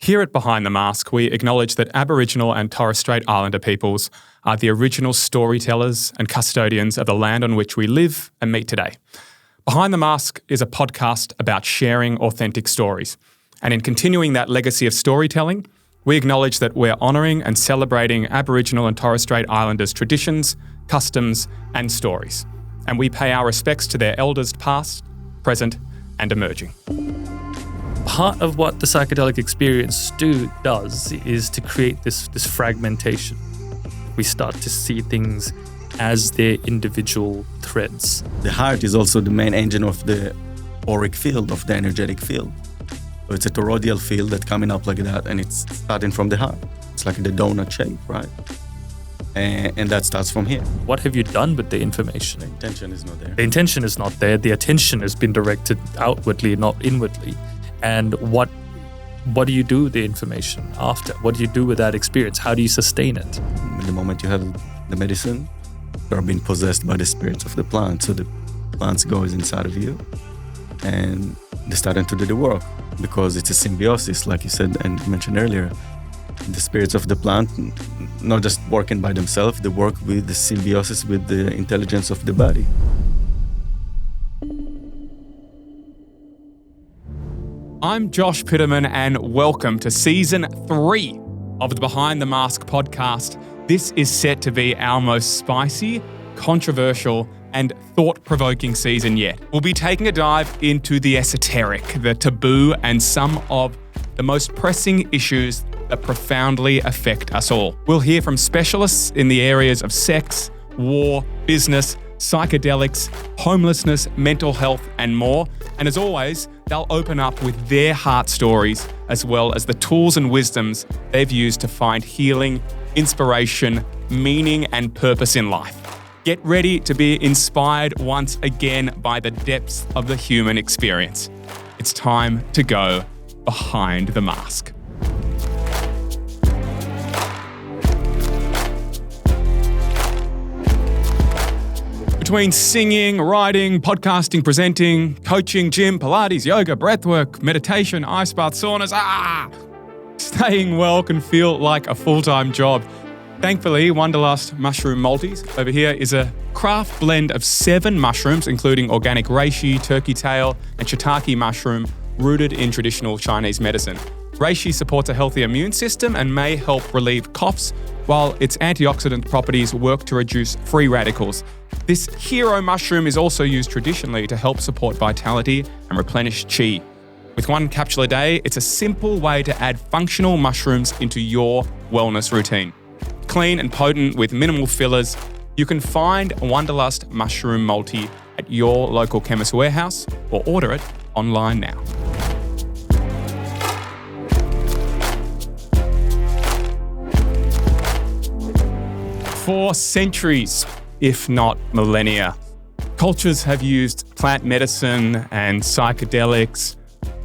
Here at Behind the Mask, we acknowledge that Aboriginal and Torres Strait Islander peoples are the original storytellers and custodians of the land on which we live and meet today. Behind the Mask is a podcast about sharing authentic stories. And in continuing that legacy of storytelling, we acknowledge that we're honouring and celebrating Aboriginal and Torres Strait Islanders' traditions, customs and stories. And we pay our respects to their elders past, present and emerging. Part of what the psychedelic experience does is to create this fragmentation. We start to see things as their individual threads. The heart is also the main engine of the auric field, of the energetic field. So it's a toroidal field that's coming up like that, and it's starting from the heart. It's like the donut shape, right? And that starts from here. What have you done with the information? The intention is not there. The intention is not there. The attention has been directed outwardly, not inwardly. And what do you do with the information after? What do you do with that experience? How do you sustain it? The moment you have the medicine, you are being possessed by the spirits of the plant. So the plants goes inside of you and they start to do the work because it's a symbiosis, like you said and mentioned earlier. The spirits of the plant, not just working by themselves, they work with the symbiosis with the intelligence of the body. I'm Josh Pitterman and welcome to Season 3 of the Behind the Mask podcast. This is set to be our most spicy, controversial and thought-provoking season yet. We'll be taking a dive into the esoteric, the taboo and some of the most pressing issues that profoundly affect us all. We'll hear from specialists in the areas of sex, war, business, psychedelics, homelessness, mental health and more. And as always, they'll open up with their heart stories as well as the tools and wisdoms they've used to find healing, inspiration, meaning and purpose in life. Get ready to be inspired once again by the depths of the human experience. It's time to go behind the mask. Between singing, writing, podcasting, presenting, coaching, gym, Pilates, yoga, breathwork, meditation, ice bath, saunas, staying well can feel like a full-time job. Thankfully, Wanderlust Mushroom Multis over here is a craft blend of 7 mushrooms, including organic reishi, turkey tail, and shiitake mushroom, rooted in traditional Chinese medicine. Reishi supports a healthy immune system and may help relieve coughs, while its antioxidant properties work to reduce free radicals. This hero mushroom is also used traditionally to help support vitality and replenish qi. With 1 capsule a day, it's a simple way to add functional mushrooms into your wellness routine. Clean and potent with minimal fillers, you can find Wanderlust Mushroom Multi at your local Chemist Warehouse or order it online now. For centuries, if not millennia, cultures have used plant medicine and psychedelics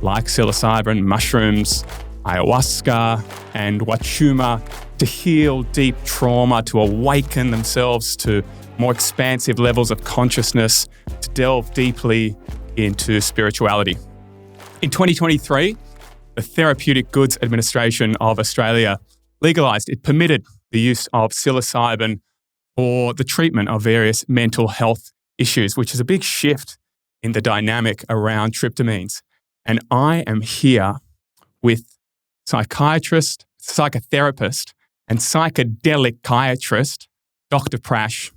like psilocybin, mushrooms, ayahuasca, and Wachuma to heal deep trauma, to awaken themselves to more expansive levels of consciousness, to delve deeply into spirituality. In 2023, the Therapeutic Goods Administration of Australia permitted the use of psilocybin for the treatment of various mental health issues, which is a big shift in the dynamic around tryptamines. And I am here with psychiatrist, psychotherapist, and psychedelicatrist, Dr Prash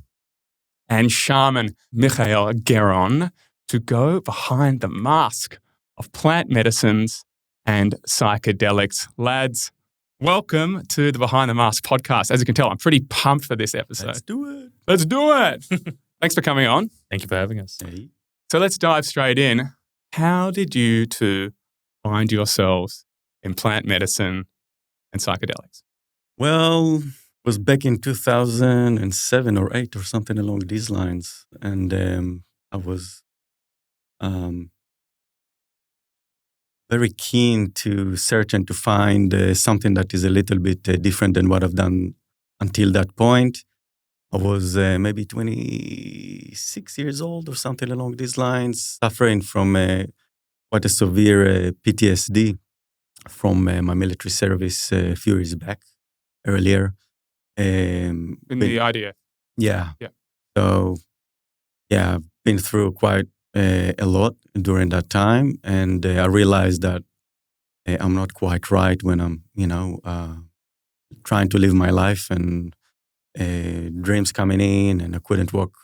and Shaman Michael Gueron to go behind the mask of plant medicines and psychedelics. Lads, welcome to the Behind the Mask podcast. As you can tell, I'm pretty pumped for this episode. Let's do it. Let's do it. Thanks for coming on. Thank you for having us. Hey. So let's dive straight in. How did you two find yourselves in plant medicine and psychedelics? Well, it was back in 2007 or 8 or something along these lines. And I was very keen to search and to find something that is a little bit different than what I've done until that point. I was maybe 26 years old or something along these lines, suffering from quite a severe PTSD from my military service a few years back, earlier. In the IDF. Yeah. Yeah. So, yeah, I've been through quite a lot during that time. And I realized that I'm not quite right when I'm, trying to live my life and dreams coming in, and I couldn't walk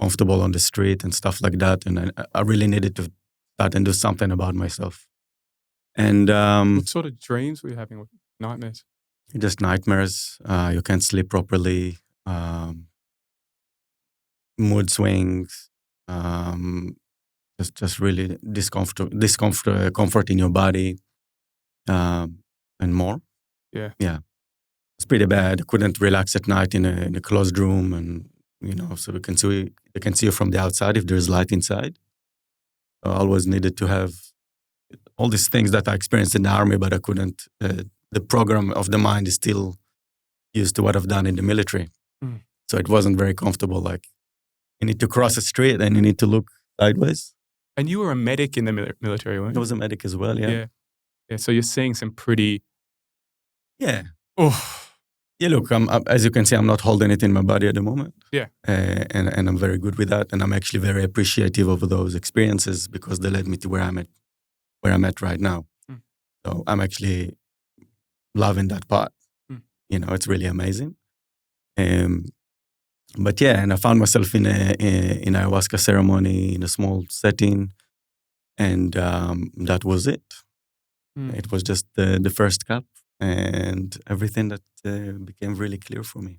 comfortable on the street and stuff like that. And I really needed to start and do something about myself. And What sort of dreams were you having? With nightmares? just nightmares. You can't sleep properly. Mood swings. Just really comfort in your body, and more. Yeah. Yeah. It's pretty bad. I couldn't relax at night in a closed room, and so they can see you from the outside if there's light inside. I always needed to have all these things that I experienced in the army, but I couldn't. The program of the mind is still used to what I've done in the military, so it wasn't very comfortable. Like, you need to cross a street and you need to look sideways. And you were a medic in the military, weren't you? I was a medic as well. Yeah. Yeah. So you're seeing some pretty. Yeah. Oh. Yeah, look, as you can see, I'm not holding it in my body at the moment. Yeah. And I'm very good with that. And I'm actually very appreciative of those experiences because they led me to where I'm at right now. So I'm actually loving that part. It's really amazing. But yeah, and I found myself in in ayahuasca ceremony in a small setting. And that was it. It was just the first cup. And everything that became really clear for me.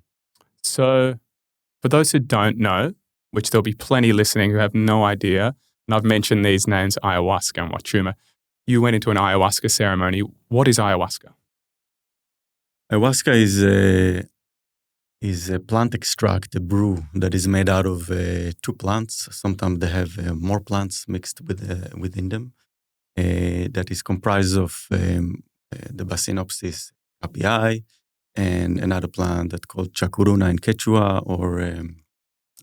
So, for those who don't know, which there'll be plenty listening who have no idea, and I've mentioned these names, ayahuasca and Wachuma, you went into an ayahuasca ceremony. What is ayahuasca? Ayahuasca is a plant extract, a brew that is made out of 2 plants. Sometimes they have more plants mixed within them. That is comprised of the Basinopsis capii, and another plant that's called Chacuruna in Quechua, or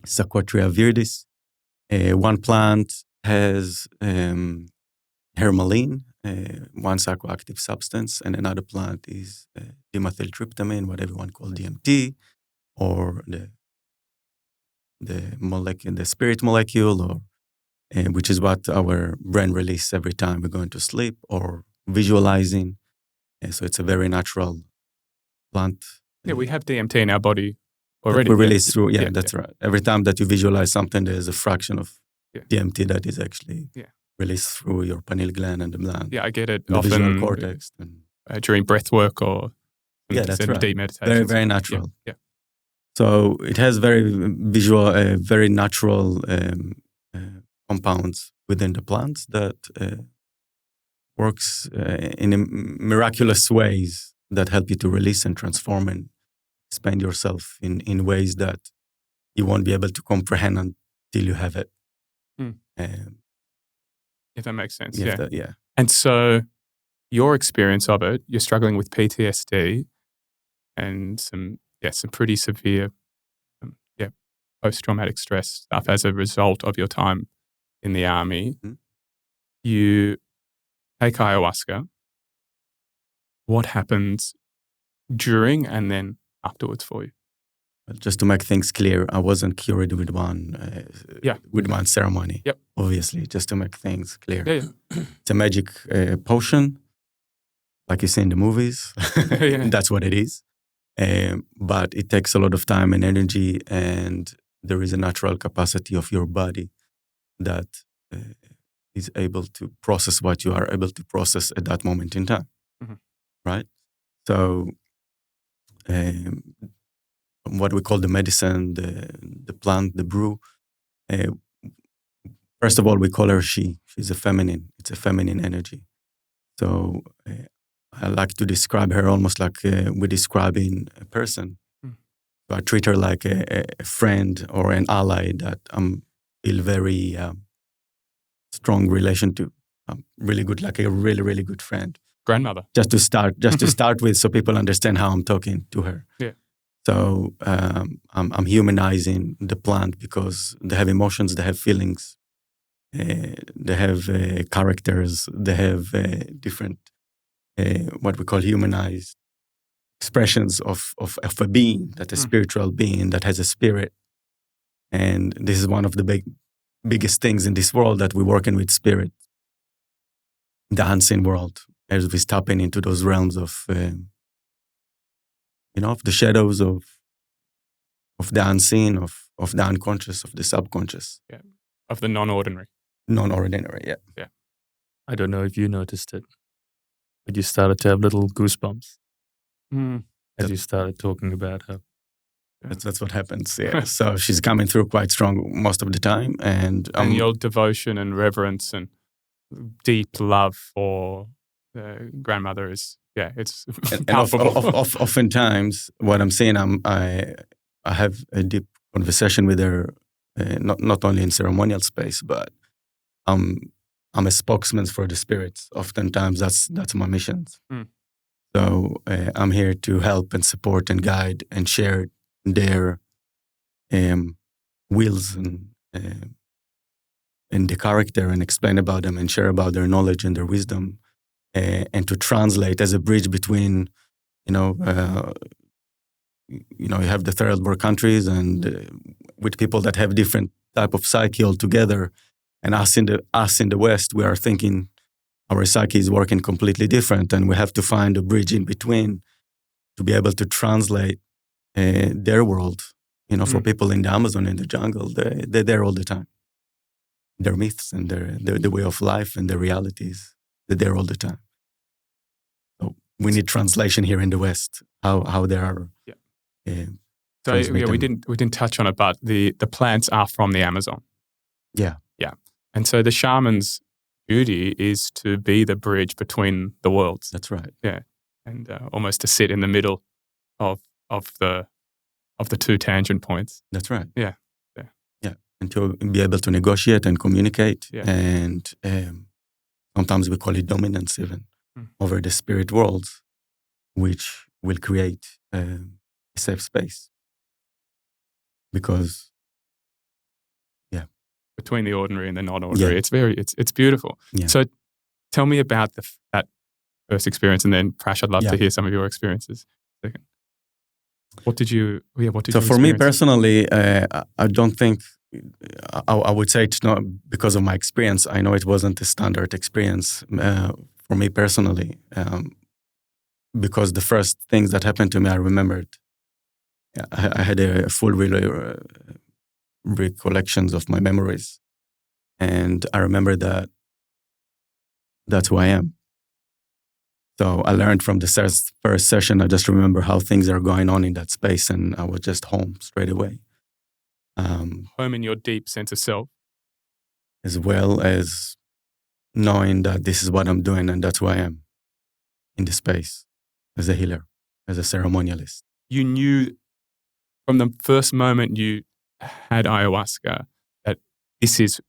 Sequoia viridis. One plant has hermalin, one psychoactive substance, and another plant is dimethyltryptamine, what everyone calls DMT, or the molecule, the spirit molecule, or which is what our brain releases every time we're going to sleep or visualizing. So it's a very natural plant. Yeah, we have DMT in our body already. We release through, that's right. Every time that you visualize something, there's a fraction of DMT that is actually released through your pineal gland and the blood. Yeah, I get it. The Often visual cortex. During breath work or that's right. deep meditation. Very, very natural. Yeah. So it has very visual, very natural compounds within the plants that works in miraculous ways that help you to release and transform and expand yourself in ways that you won't be able to comprehend until you have it. If that makes sense. Yeah. And so your experience of it, you're struggling with PTSD and some pretty severe post-traumatic stress stuff as a result of your time in the army. You take ayahuasca. What happens during and then afterwards for you? Just to make things clear, I wasn't cured with one ceremony. Yep. Obviously, just to make things clear. Yeah. It's a magic potion, like you see in the movies. That's what it is. But it takes a lot of time and energy, and there is a natural capacity of your body that is able to process what you are able to process at that moment in time. Right? So what we call the medicine, the plant, the brew, first of all, we call her she. She's a feminine. It's a feminine energy. So I like to describe her almost like we're describing a person. So I treat her like a friend or an ally that I feel very strong relation to. Really good, like a really, really good friend. Grandmother. Just to start with, so people understand how I'm talking to her. Yeah. So I'm humanizing the plant because they have emotions, they have feelings, they have characters, they have different what we call humanized expressions of a being, that a spiritual being that has a spirit. And this is one of the biggest things in this world, that we're working with spirit, the unseen world, as we're stepping into those realms of, of the shadows of the unseen, of the unconscious, of the subconscious. Yeah. Of the non-ordinary. Non-ordinary, yeah. Yeah. I don't know if you noticed it, but you started to have little goosebumps as you started talking about her. That's what happens, yeah. So she's coming through quite strong most of the time. And your devotion and reverence and deep love for the grandmother is, it's palpable. Oftentimes, what I'm saying, I have a deep conversation with her, not only in ceremonial space, but I'm a spokesman for the spirits. Oftentimes, that's my mission. So I'm here to help and support and guide and share their wills and the character, and explain about them and share about their knowledge and their wisdom, and to translate as a bridge between, you have the third world countries and with people that have different type of psyche altogether, and us in the West, we are thinking our psyche is working completely different, and we have to find a bridge in between to be able to translate their world. For people in the Amazon, in the jungle, they're there all the time. Their myths and their way of life and their realities, they're there all the time. So we need translation here in the West, how they are. So we didn't touch on it, but the plants are from the Amazon. Yeah. And so the shaman's duty is to be the bridge between the worlds. That's right. Yeah, and almost to sit in the middle of the two tangent points. That's right. Yeah. And to be able to negotiate and communicate, Yeah. and sometimes we call it dominance even over the spirit worlds, which will create a safe space. Because between the ordinary and the non-ordinary. Yeah. It's beautiful. Yeah. So tell me about that first experience, and then Prash, I'd love to hear some of your experiences. Second. What did you So for me personally, I don't think, I would say it's not because of my experience. I know it wasn't a standard experience for me personally, because the first things that happened to me, I remembered. I had a full recollections of my memories, and I remember that that's who I am. So I learned from the first session. I just remember how things are going on in that space, and I was just home straight away. Home in your deep sense of self, as well as knowing that this is what I'm doing and that's who I am in the space as a healer, as a ceremonialist. You knew from the first moment you had ayahuasca that this is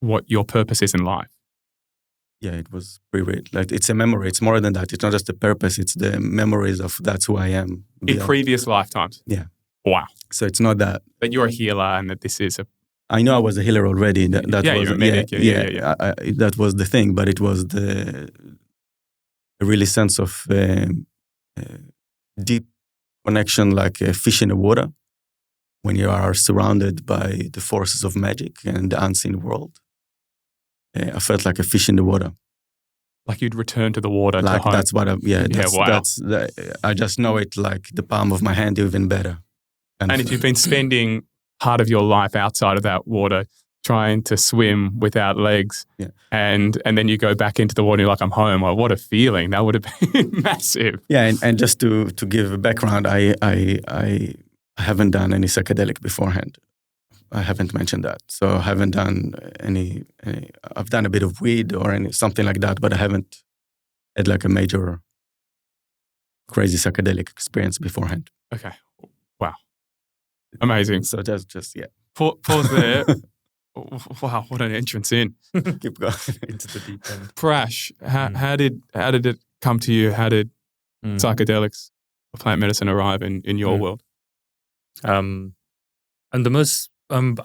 what your purpose is in life. Yeah, it was pretty like it's a memory. It's more than that. It's not just the purpose. It's the memories of that's who I am. In previous lifetimes. Yeah. Wow. So it's not that you're a healer and that this is a. I know I was a healer already. That was you're a medic. Yeah. That was the thing, but it was the really sense of deep connection, like a fish in the water, when you are surrounded by the forces of magic and the unseen world. I felt like a fish in the water. Like you'd return to the water. Like to home. That's what I just know it like the palm of my hand, even better. And if you've been spending part of your life outside of that water, trying to swim without legs, and then you go back into the water, you're like, I'm home. Well, what a feeling. That would have been massive. Yeah, and just to give a background, I haven't done any psychedelic beforehand. I haven't mentioned that. So I haven't done any I've done a bit of weed or something like that, but I haven't had like a major crazy psychedelic experience beforehand. Okay. Wow. Amazing. So that's just, Pause there. Wow, what an entrance in. Keep going. Into the deep end. Prash, how did it come to you? How did psychedelics or plant medicine arrive in your world? And the most, I'm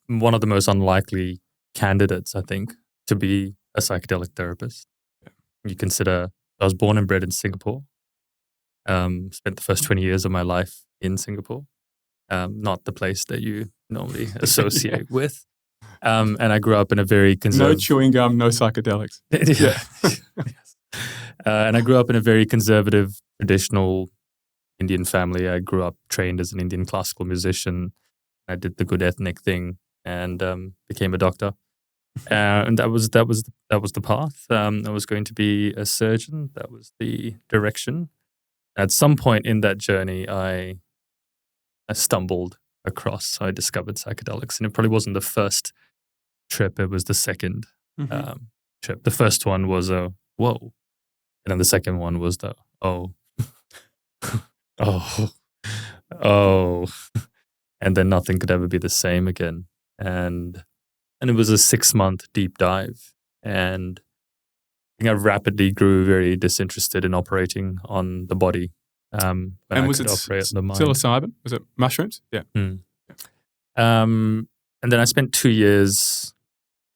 one of the most unlikely candidates, I think, to be a psychedelic therapist. You consider I was born and bred in Singapore. Spent the first 20 years of my life in Singapore. Not the place that you normally associate with. And I grew up in a very No chewing gum, no psychedelics. Yes. And I grew up in a very conservative, traditional Indian family. I grew up trained as an Indian classical musician. I did the good ethnic thing and became a doctor. And that was the path. I was going to be a surgeon. That was the direction. At some point in that journey, I stumbled across. I discovered psychedelics, and it probably wasn't the first trip. It was the second trip. The first one was a whoa, and then the second one was the oh, oh, and then nothing could ever be the same again. And it was a 6-month deep dive, and I think I rapidly grew very disinterested in operating on the body. And was it psilocybin? Was it mushrooms? Yeah. And then I spent 2 years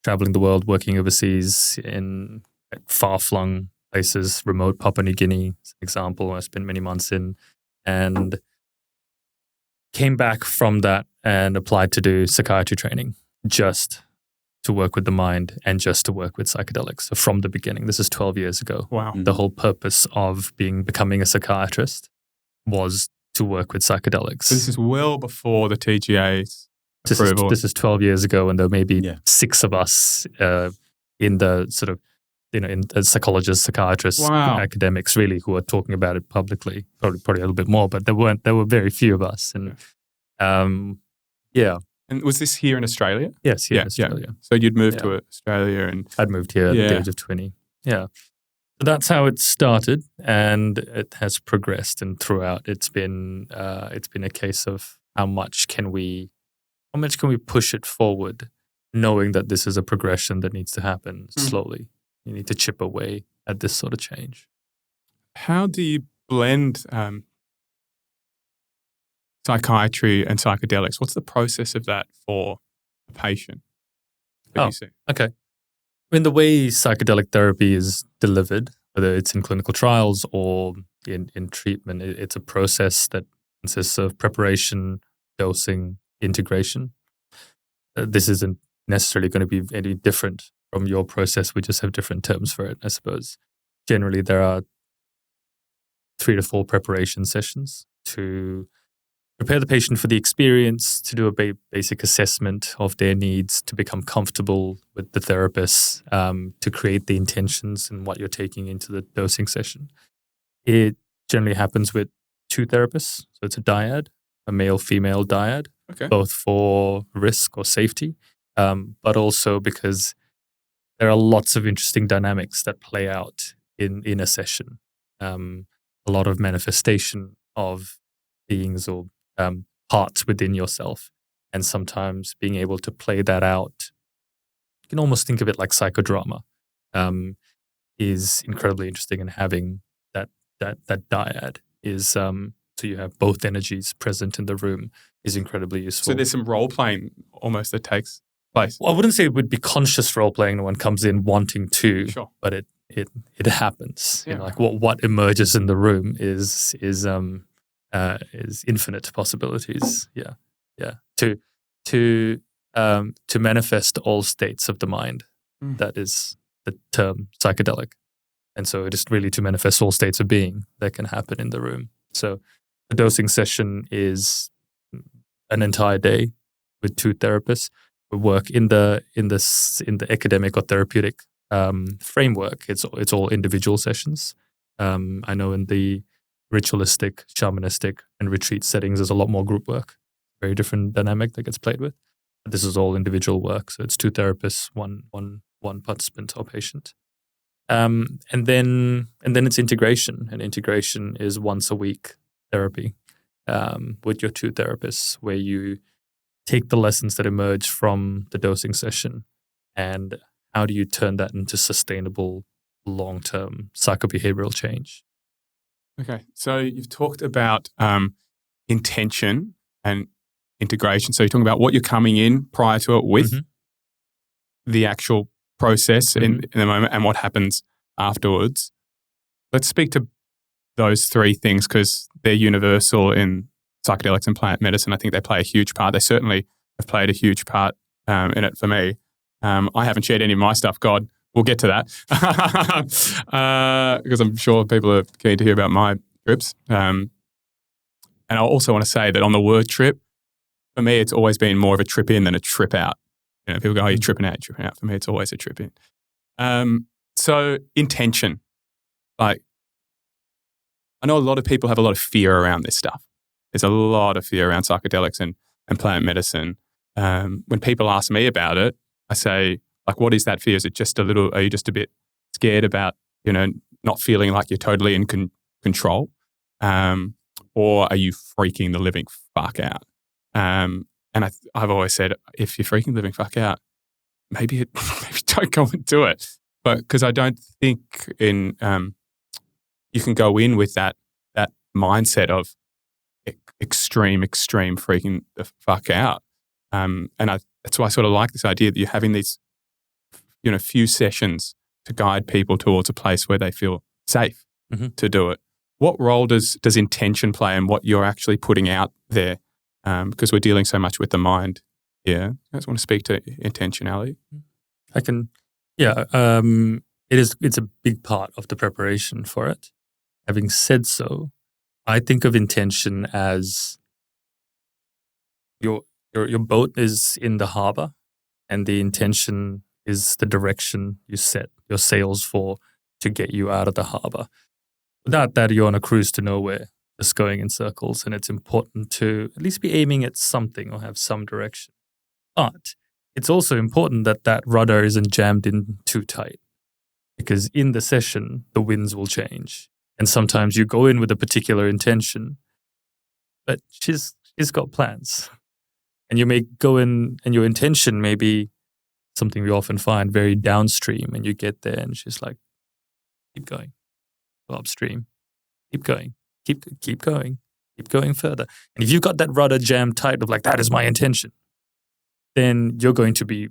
traveling the world, working overseas in far-flung places, remote Papua New Guinea, as an example. I spent many months in, and came back from that and applied to do psychiatry training, just to work with the mind and just to work with psychedelics. So from the beginning, this is 12 years ago. Wow. The whole purpose of becoming a psychiatrist was to work with psychedelics. So this is well before the TGA's approval. This is 12 years ago, and there may be 6 of us in the sort of, in psychologists, psychiatrists, academics, really, who are talking about it publicly. Probably a little bit more, but there were very few of us. And And was this here in Australia? Yes, here in Australia. Yeah. So you'd moved to Australia, and I'd moved here at the age of 20. Yeah. So that's how it started, and it has progressed. And throughout, it's been a case of how much can we push it forward, knowing that this is a progression that needs to happen slowly. You need to chip away at this sort of change. How do you blend psychiatry and psychedelics? What's the process of that for a patient that you see? Okay. I mean, the way psychedelic therapy is delivered, whether it's in clinical trials or in treatment, it's a process that consists of preparation, dosing, integration. This isn't necessarily going to be any different from your process. We just have different terms for it, I suppose. Generally, there are 3 to 4 preparation sessions to prepare the patient for the experience, to do a basic assessment of their needs, to become comfortable with the therapist, to create the intentions and what you're taking into the dosing session. It generally happens with 2 therapists. So it's a dyad, a male-female dyad, both for risk or safety, but also because there are lots of interesting dynamics that play out in a session. A lot of manifestation of beings or parts within yourself, and sometimes being able to play that out. You can almost think of it like psychodrama. Is incredibly interesting, and having that dyad is so you have both energies present in the room is incredibly useful. So there's some role playing almost that takes place. Well, I wouldn't say it would be conscious role playing. No one comes in wanting to, sure, but it happens. Yeah. Like what emerges in the room is infinite possibilities. Yeah. To manifest all states of the mind. That is the term psychedelic. And so it is really to manifest all states of being that can happen in the room. So the dosing session is an entire day with 2 therapists. We work in the academic or therapeutic framework. It's all individual sessions. I know in the ritualistic, shamanistic, and retreat settings, there's a lot more group work. Very different dynamic that gets played with. But this is all individual work. So it's 2 therapists, one participant or patient. And then it's integration. And integration is once a week therapy with your 2 therapists, where you take the lessons that emerge from the dosing session and how do you turn that into sustainable long-term psychobehavioral change. Okay, so you've talked about intention and integration. So you're talking about what you're coming in prior to it with, the actual process in the moment, and what happens afterwards. let's speak to those three things because they're universal in psychedelics and plant medicine. I think they play a huge part. They certainly have played a huge part in it for me. I haven't shared any of my stuff, God. We'll get to that because I'm sure people are keen to hear about my trips. And I also want to say that on the word trip, for me, it's always been more of a trip in than a trip out. You know, people go, oh, you're tripping out, you're tripping out. For me, it's always a trip in. So intention. Like, I know a lot of people have a lot of fear around this stuff. There's a lot of fear around psychedelics and plant medicine. When people ask me about it, I say, like, what is that fear? Is it just are you just a bit scared about, not feeling like you're totally in control? Or are you freaking the living fuck out? And I've always said, if you're freaking the living fuck out, maybe don't go and do it. But because I don't think you can go in with that mindset of extreme freaking the fuck out. That's why I sort of like this idea that you're having these, few sessions to guide people towards a place where they feel safe to do it. What role does intention play in what you're actually putting out there? Because we're dealing so much with the mind here. You guys want to speak to intentionality? I can, yeah. It's a big part of the preparation for it. Having said so, I think of intention as your boat is in the harbor, and the intention is the direction you set your sails for to get you out of the harbor. Without that, you're on a cruise to nowhere, just going in circles, and it's important to at least be aiming at something or have some direction. But it's also important that that rudder isn't jammed in too tight, because in the session, the winds will change. And sometimes you go in with a particular intention, but she's got plans. And you may go in and your intention may be something we often find very downstream, and you get there and she's like, keep going, go upstream, keep going, keep going, keep going further. And if you've got that rudder jammed tight of like, that is my intention, then you're going to be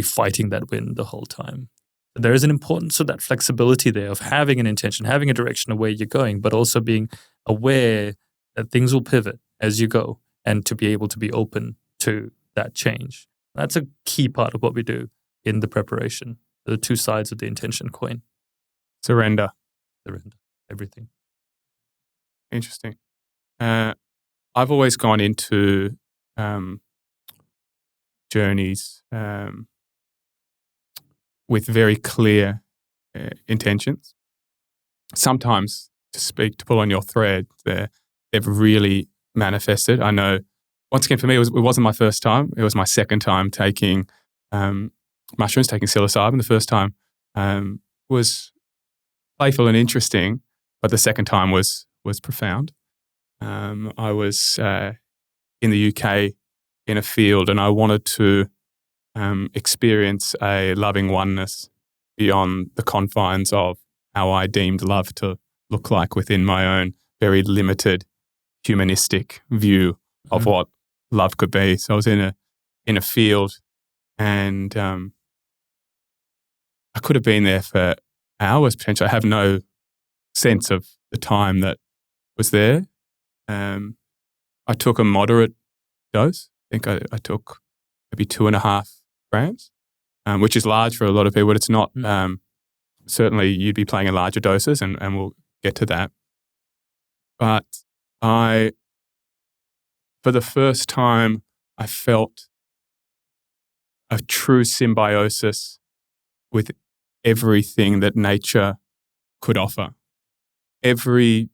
fighting that wind the whole time. There is an importance of that flexibility there of having an intention, having a direction of where you're going, but also being aware that things will pivot as you go and to be able to be open to that change. That's a key part of what we do in the preparation, the two sides of the intention coin. Surrender, everything. Interesting. I've always gone into journeys with very clear intentions. Sometimes, to pull on your thread, they've really manifested. I know, once again, for me, it wasn't my first time. It was my second time taking mushrooms, taking psilocybin. The first time was playful and interesting, but the second time was profound. I was in the UK in a field, and I wanted to experience a loving oneness beyond the confines of how I deemed love to look like within my own very limited humanistic view of what love could be. So I was in a field, and I could have been there for hours potentially. I have no sense of the time that was there. I took a moderate dose. I think I took maybe 2.5 grams, which is large for a lot of people. It's not, certainly you'd be playing in larger doses, and we'll get to that. But for the first time, I felt a true symbiosis with everything that nature could offer. Every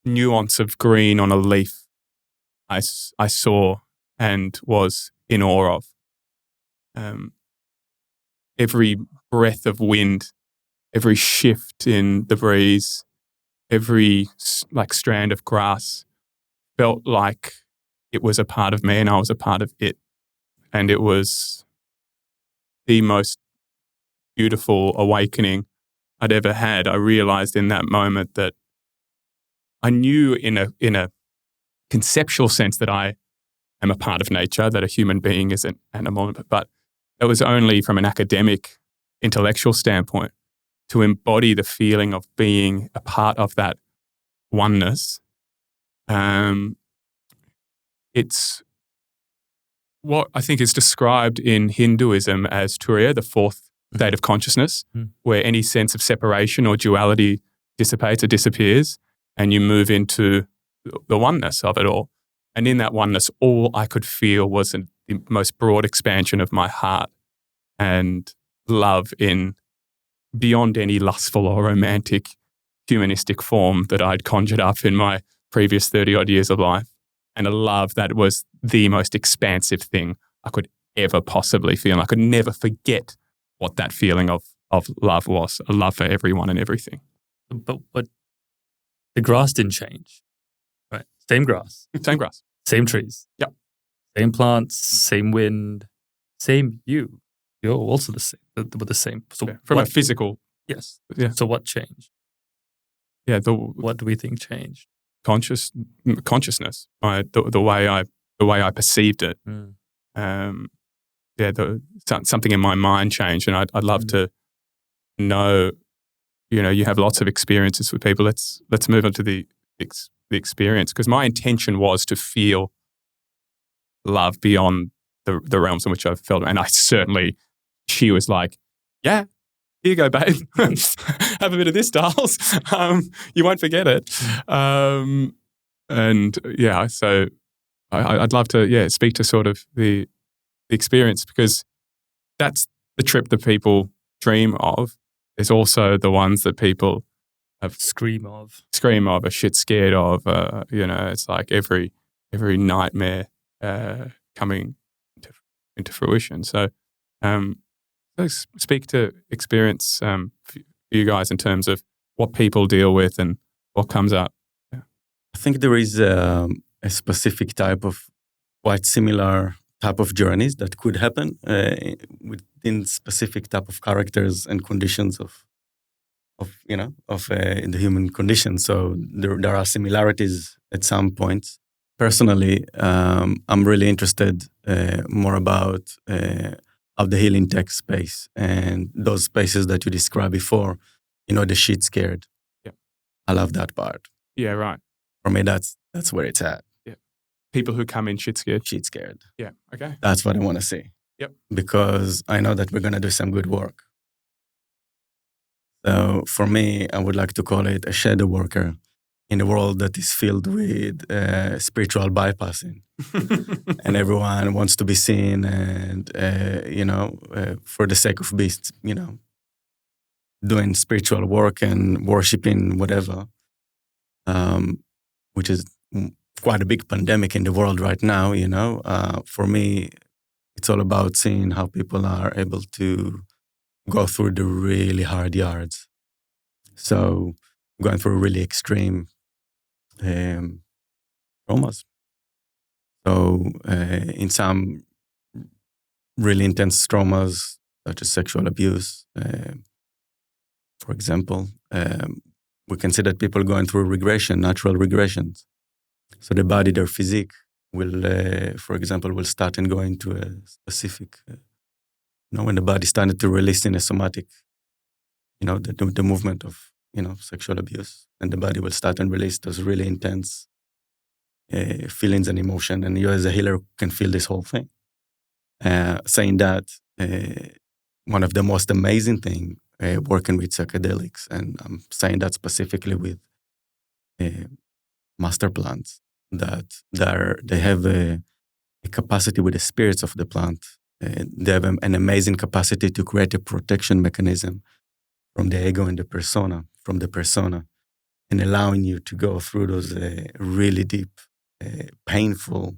nuance of green on a leaf I saw and was in awe of. Every breath of wind, every shift in the breeze, every strand of grass felt like it was a part of me and I was a part of it. And it was the most beautiful awakening I'd ever had. I realized in that moment that I knew in a conceptual sense that I am a part of nature, that a human being is an animal, but it was only from an academic, intellectual standpoint. to embody the feeling of being a part of that oneness. It's what I think is described in Hinduism as Turiya, the fourth state of consciousness, where any sense of separation or duality dissipates or disappears, and you move into the oneness of it all. And in that oneness, all I could feel was the most broad expansion of my heart and love in beyond any lustful or romantic humanistic form that I'd conjured up in my previous 30-odd years of life. And a love that was the most expansive thing I could ever possibly feel. And I could never forget what that feeling of love was, a love for everyone and everything. But the grass didn't change, right? Same grass. Same grass. Same trees. Yep. Same plants, same wind, same you. You're also the same, with the same. So yeah, from a physical. Yes. Yeah. So what changed? Yeah. What do we think changed? Consciousness. The way I perceived it. Something in my mind changed, and I'd love to know. You have lots of experiences with people. Let's move on to the experience, because my intention was to feel love beyond the realms in which I've felt, and she was like, "Yeah, here you go, babe. Have a bit of this, dolls. You won't forget it." So I'd love to speak to sort of the experience, because that's the trip that people dream of. There's also the ones that people scream of, are shit scared of. It's like every nightmare coming into fruition. So, let's speak to experience for you guys in terms of what people deal with and what comes up. Yeah. I think there is a specific type of quite similar type of journeys that could happen within specific type of characters and conditions of the human condition. So there are similarities at some points. Personally, I'm really interested more about how the healing takes space, and those spaces that you described before, the shit scared. Yeah. I love that part. Yeah, right. For me, that's where it's at. Yeah. People who come in shit scared. Shit scared. Yeah, okay. That's what I want to see. Yep. Because I know that we're going to do some good work. So for me, I would like to call it a shadow worker in a world that is filled with spiritual bypassing. And everyone wants to be seen and, for the sake of beasts, doing spiritual work and worshiping whatever, which is quite a big pandemic in the world right now, For me, it's all about seeing how people are able to go through the really hard yards. So going through really extreme traumas. So in some really intense traumas, such as sexual abuse, for example, we can see that people going through regression, natural regressions. So the body, their physique will, for example, will start and go into a specific, when the body started to release in a somatic, the movement of, sexual abuse, and the body will start and release those really intense feelings and emotion. And you as a healer can feel this whole thing. Saying that, one of the most amazing things working with psychedelics, and I'm saying that specifically with master plants, that they have a capacity with the spirits of the plant. They have an amazing capacity to create a protection mechanism from the ego and the persona, and allowing you to go through those really deep, painful,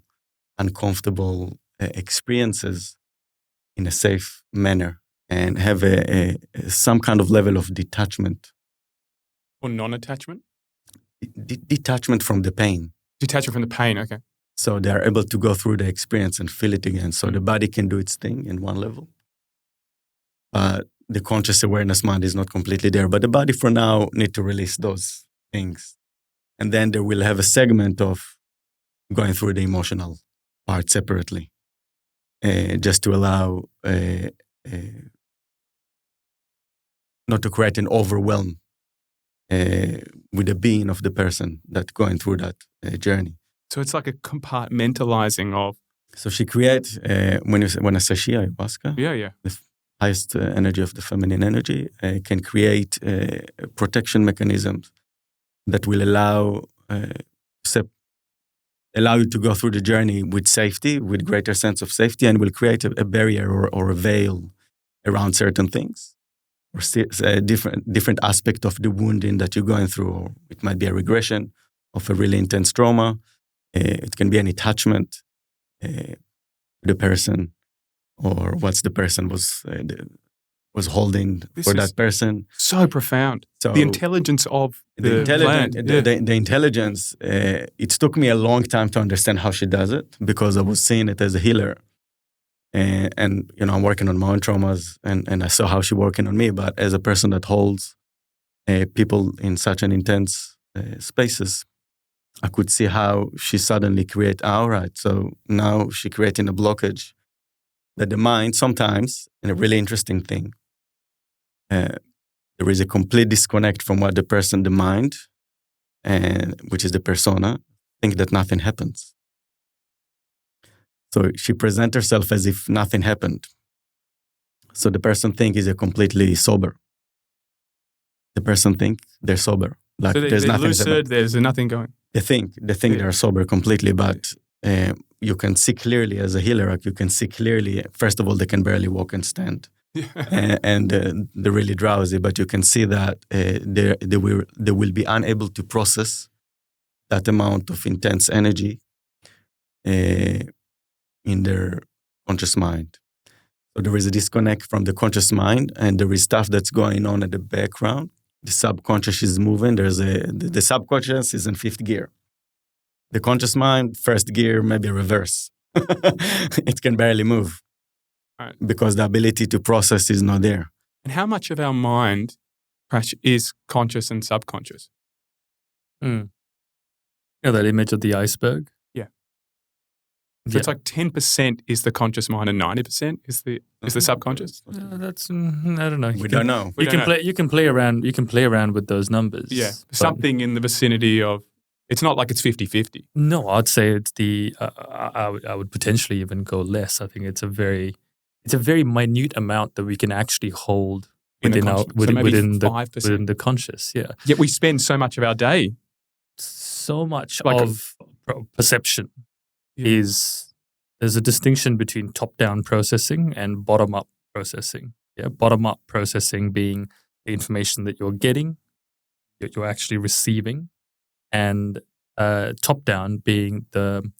uncomfortable experiences in a safe manner, and have some kind of level of detachment. Or non-attachment? Detachment from the pain. Detachment from the pain, okay. So they are able to go through the experience and feel it again. So the body can do its thing in one level. But the conscious awareness mind is not completely there. But the body for now need to release those things. And then they will have a segment of going through the emotional part separately. Just to allow not to create an overwhelm with the being of the person that's going through that journey. So it's like a compartmentalizing of. So she creates, when I say she, ayahuasca, Yeah. the highest energy of the feminine energy, can create protection mechanisms that will allow you to go through the journey with safety, with greater sense of safety, and will create a barrier or a veil around certain things, or a different aspect of the wounding that you're going through. Or it might be a regression of a really intense trauma. It can be an attachment to the person, or what the person was holding for that person. So profound. So the intelligence of the plant. The intelligence, it took me a long time to understand how she does it, because I was seeing it as a healer. And I'm working on my own traumas, and I saw how she working on me. But as a person that holds people in such an intense spaces, I could see how she suddenly create, all right, so now she creating a blockage that the mind sometimes, and a really interesting thing, there is a complete disconnect from what the mind, which is the persona, think that nothing happens. So she presents herself as if nothing happened. So the person think is a completely sober. The person think they're sober. Like so there's nothing. Lucid, there's nothing going. They think they're sober completely, but you can see clearly as a healer. Like you can see clearly. First of all, they can barely walk and stand, and they're really drowsy. But you can see that they will be unable to process that amount of intense energy in their conscious mind. So there is a disconnect from the conscious mind, and there is stuff that's going on at the background. The subconscious is moving. The subconscious is in fifth gear. The conscious mind, first gear, maybe reverse. It can barely move, right, because the ability to process is not there. And how much of our mind, Prash, is conscious and subconscious? That image of the iceberg? So it's like 10% is the conscious mind and 90% is the subconscious. That's I don't know. We don't know. You can play around with those numbers. Yeah, something in the vicinity of. It's not like it's 50-50. No, I'd say it's the. I would potentially even go less. I think it's a very minute amount that we can actually hold within the conscious. Yeah. Yet we spend so much of our day. So much of perception. There's a distinction between top-down processing and bottom-up processing. Yeah, bottom-up processing being the information that you're getting, that you're actually receiving, and top-down being the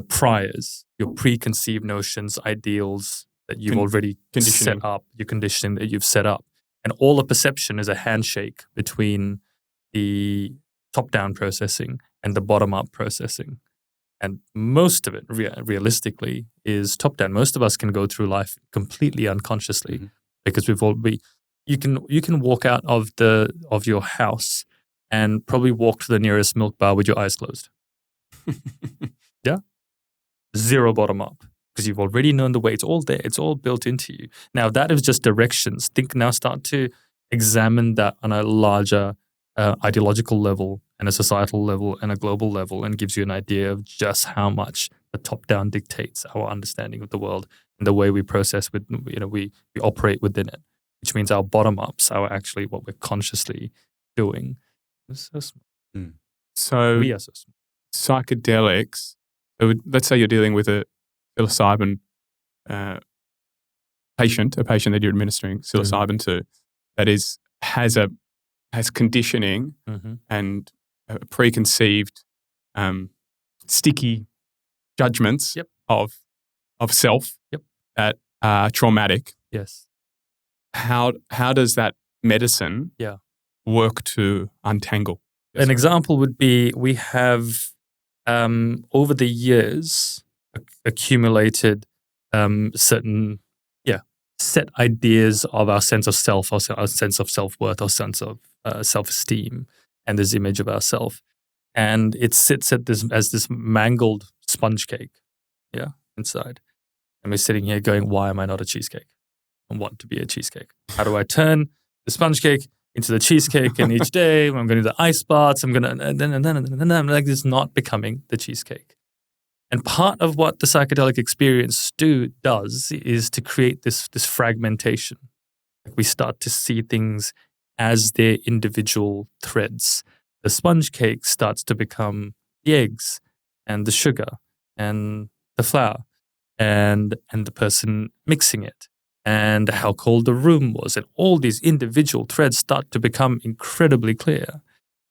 priors, your preconceived notions, ideals that you've already set up, your conditioning that you've set up, and all the perception is a handshake between the top-down processing and the bottom-up processing. And most of it, realistically, is top-down. Most of us can go through life completely unconsciously, because you can walk out of your house and probably walk to the nearest milk bar with your eyes closed. Yeah, zero bottom-up, because you've already known the way. It's all there. It's all built into you. Now that is just directions. Now start to examine that on a larger ideological level, and a societal level, and a global level, and gives you an idea of just how much the top-down dictates our understanding of the world and the way we process with, we operate within it, which means our bottom-ups are actually what we're consciously doing. It's so small. So we are so small. Psychedelics, let's say you're dealing with a psilocybin patient that you're administering psilocybin to, that has conditioning and preconceived, sticky judgments of self that are traumatic. Yes. How does that medicine work to untangle? An example would be, we have over the years accumulated certain set ideas of our sense of self, our sense of self-worth, our sense of self-esteem, and this image of ourself. And it sits at this mangled sponge cake, inside. And we're sitting here going, why am I not a cheesecake? I want to be a cheesecake. How do I turn the sponge cake into the cheesecake, and each day when I'm going to do the ice baths, I'm going to, and then I'm like, this is not becoming the cheesecake. And part of what the psychedelic experience does is to create this fragmentation. Like we start to see things as their individual threads. The sponge cake starts to become the eggs and the sugar and the flour and the person mixing it and how cold the room was. And all these individual threads start to become incredibly clear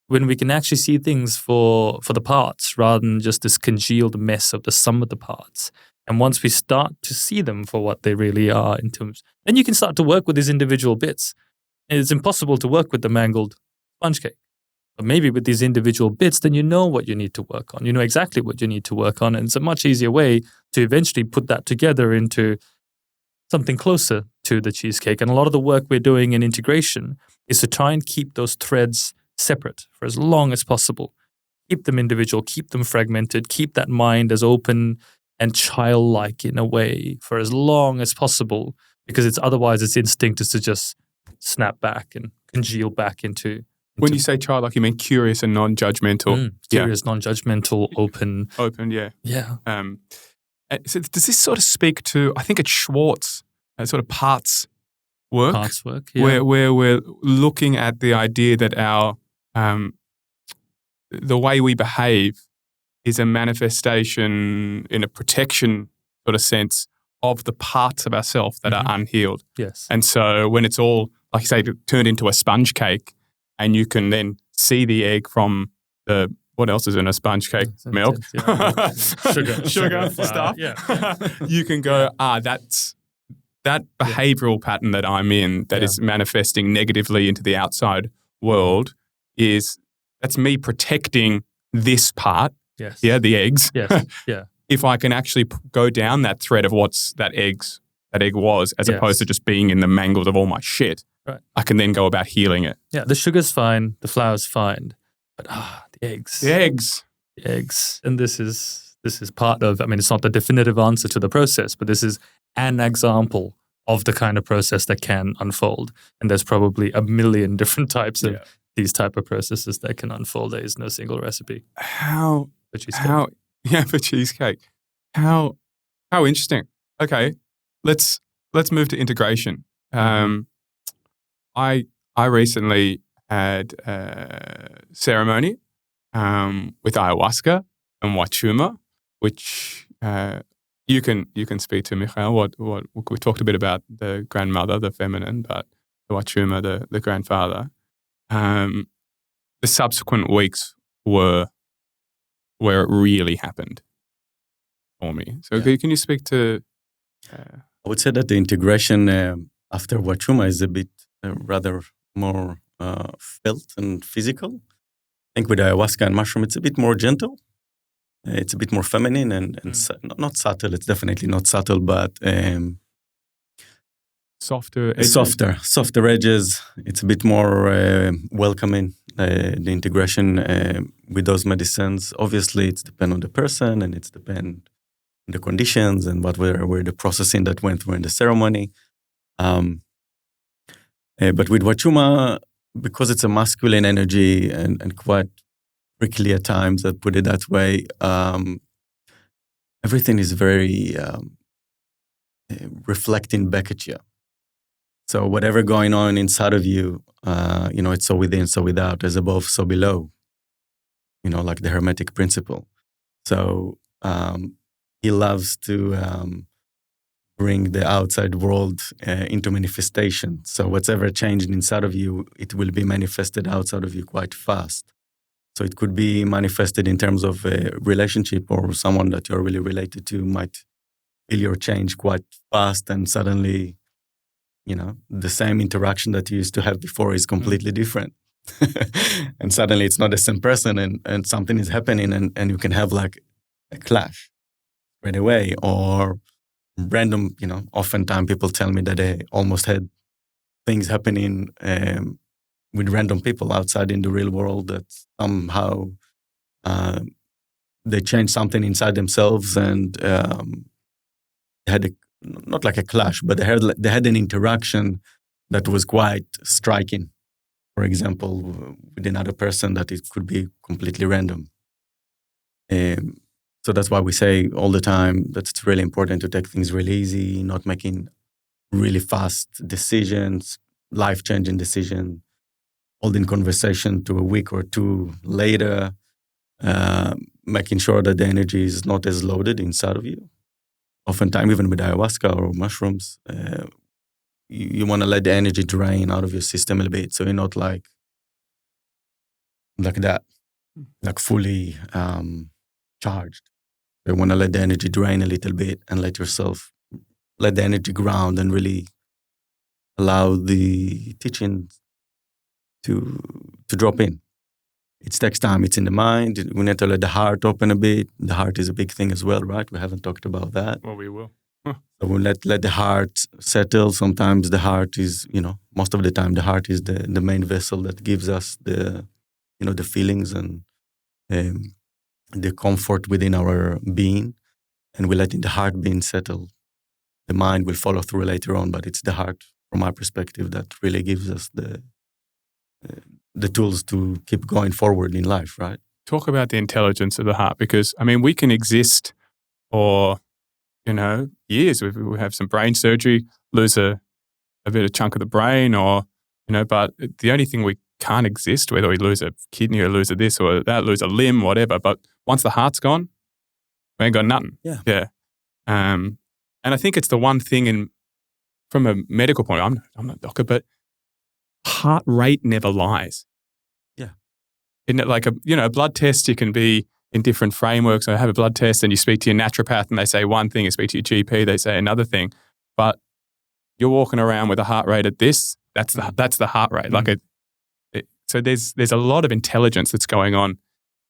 when we can actually see things for the parts rather than just this congealed mess of the sum of the parts. And once we start to see them for what they really are in terms, then you can start to work with these individual bits. And it's impossible to work with the mangled sponge cake. But maybe with these individual bits, then you know what you need to work on. You know exactly what you need to work on. And it's a much easier way to eventually put that together into something closer to the cheesecake. And a lot of the work we're doing in integration is to try and keep those threads separate for as long as possible. Keep them individual, keep them fragmented, keep that mind as open and childlike in a way for as long as possible, because it's otherwise its instinct is to just snap back and congeal back into. When you say childlike, you mean curious and non-judgmental. Curious, non-judgmental, open. Open, yeah. Yeah. So does this sort of speak to, I think it's Schwartz, sort of parts work? Parts work, yeah. Where we're looking at the idea that our the way we behave is a manifestation in a protection sort of sense of the parts of ourselves that are unhealed. Yes. And so when it's all, like you say, turned into a sponge cake, and you can then see the egg from the, what else is in a sponge cake? Milk, sugar stuff. Yeah. You can go, that's that behavioral pattern that I'm in that is manifesting negatively into the outside world that's me protecting this part. Yes. Yeah, the eggs. Yes. Yeah. If I can actually go down that thread of what's that egg was, as opposed to just being in the mangled of all my shit, right, I can then go about healing it. Yeah, the sugar's fine, the flour's fine, but the eggs. The eggs. The eggs. And this is part of, I mean, it's not the definitive answer to the process, but this is an example of the kind of process that can unfold. And there's probably a million different types of these type of processes that can unfold. There is no single recipe. For cheesecake. How interesting. Okay, let's move to integration. I recently had a ceremony with ayahuasca and Wachuma, which you can speak to, Michael. What we talked a bit about the grandmother, the feminine, but the Wachuma, the grandfather. The subsequent weeks were where it really happened for me. So can you speak to? I would say that the integration after Wachuma is a bit rather more felt and physical. I think with ayahuasca and mushroom, it's a bit more gentle. It's a bit more feminine and not subtle. It's definitely not subtle, but softer edges. Softer edges. It's a bit more welcoming. The integration with those medicines. Obviously, it's depend on the person and it's depend on the conditions and what were the processing that went through in the ceremony. But with Wachuma, because it's a masculine energy and quite prickly at times, I put it that way, everything is very reflecting back at you. So whatever going on inside of you, it's so within, so without, as above, so below, like the Hermetic principle. So he loves to bring the outside world into manifestation. So whatever changed inside of you, it will be manifested outside of you quite fast. So it could be manifested in terms of a relationship, or someone that you're really related to might feel your change quite fast, and suddenly, the same interaction that you used to have before is completely different. And suddenly it's not the same person, and something is happening, and you can have like a clash right away, or random, oftentimes people tell me that they almost had things happening with random people outside in the real world that somehow they changed something inside themselves, and had not like a clash, but they had an interaction that was quite striking. For example, with another person, that it could be completely random. So that's why we say all the time that it's really important to take things really easy, not making really fast decisions, life-changing decisions, holding conversation to a week or two later, making sure that the energy is not as loaded inside of you. Oftentimes, even with ayahuasca or mushrooms, you want to let the energy drain out of your system a little bit, so you're not like that, like fully charged. You want to let the energy drain a little bit and let the energy ground and really allow the teaching to drop in. It takes time. It's in the mind. We need to let the heart open a bit. The heart is a big thing as well, right? We haven't talked about that. Well, we will. So we let the heart settle. Sometimes the heart is, most of the time the heart is the main vessel that gives us the feelings and the comfort within our being. And we let the heart being settle. The mind will follow through later on, but it's the heart, from our perspective, that really gives us the tools to keep going forward in life, right? Talk about the intelligence of the heart, because, we can exist for, years. We have some brain surgery, lose a bit of chunk of the brain, or, but the only thing we can't exist, whether we lose a kidney or lose a this or that, lose a limb, whatever, but once the heart's gone, we ain't got nothing. Yeah. And I think it's the one thing from a medical point, I'm not a doctor, but heart rate never lies. Yeah. Isn't it like a blood test? You can be in different frameworks. I have a blood test and you speak to your naturopath and they say one thing, you speak to your GP, they say another thing. But you're walking around with a heart rate at this, that's the heart rate. Mm. So there's a lot of intelligence that's going on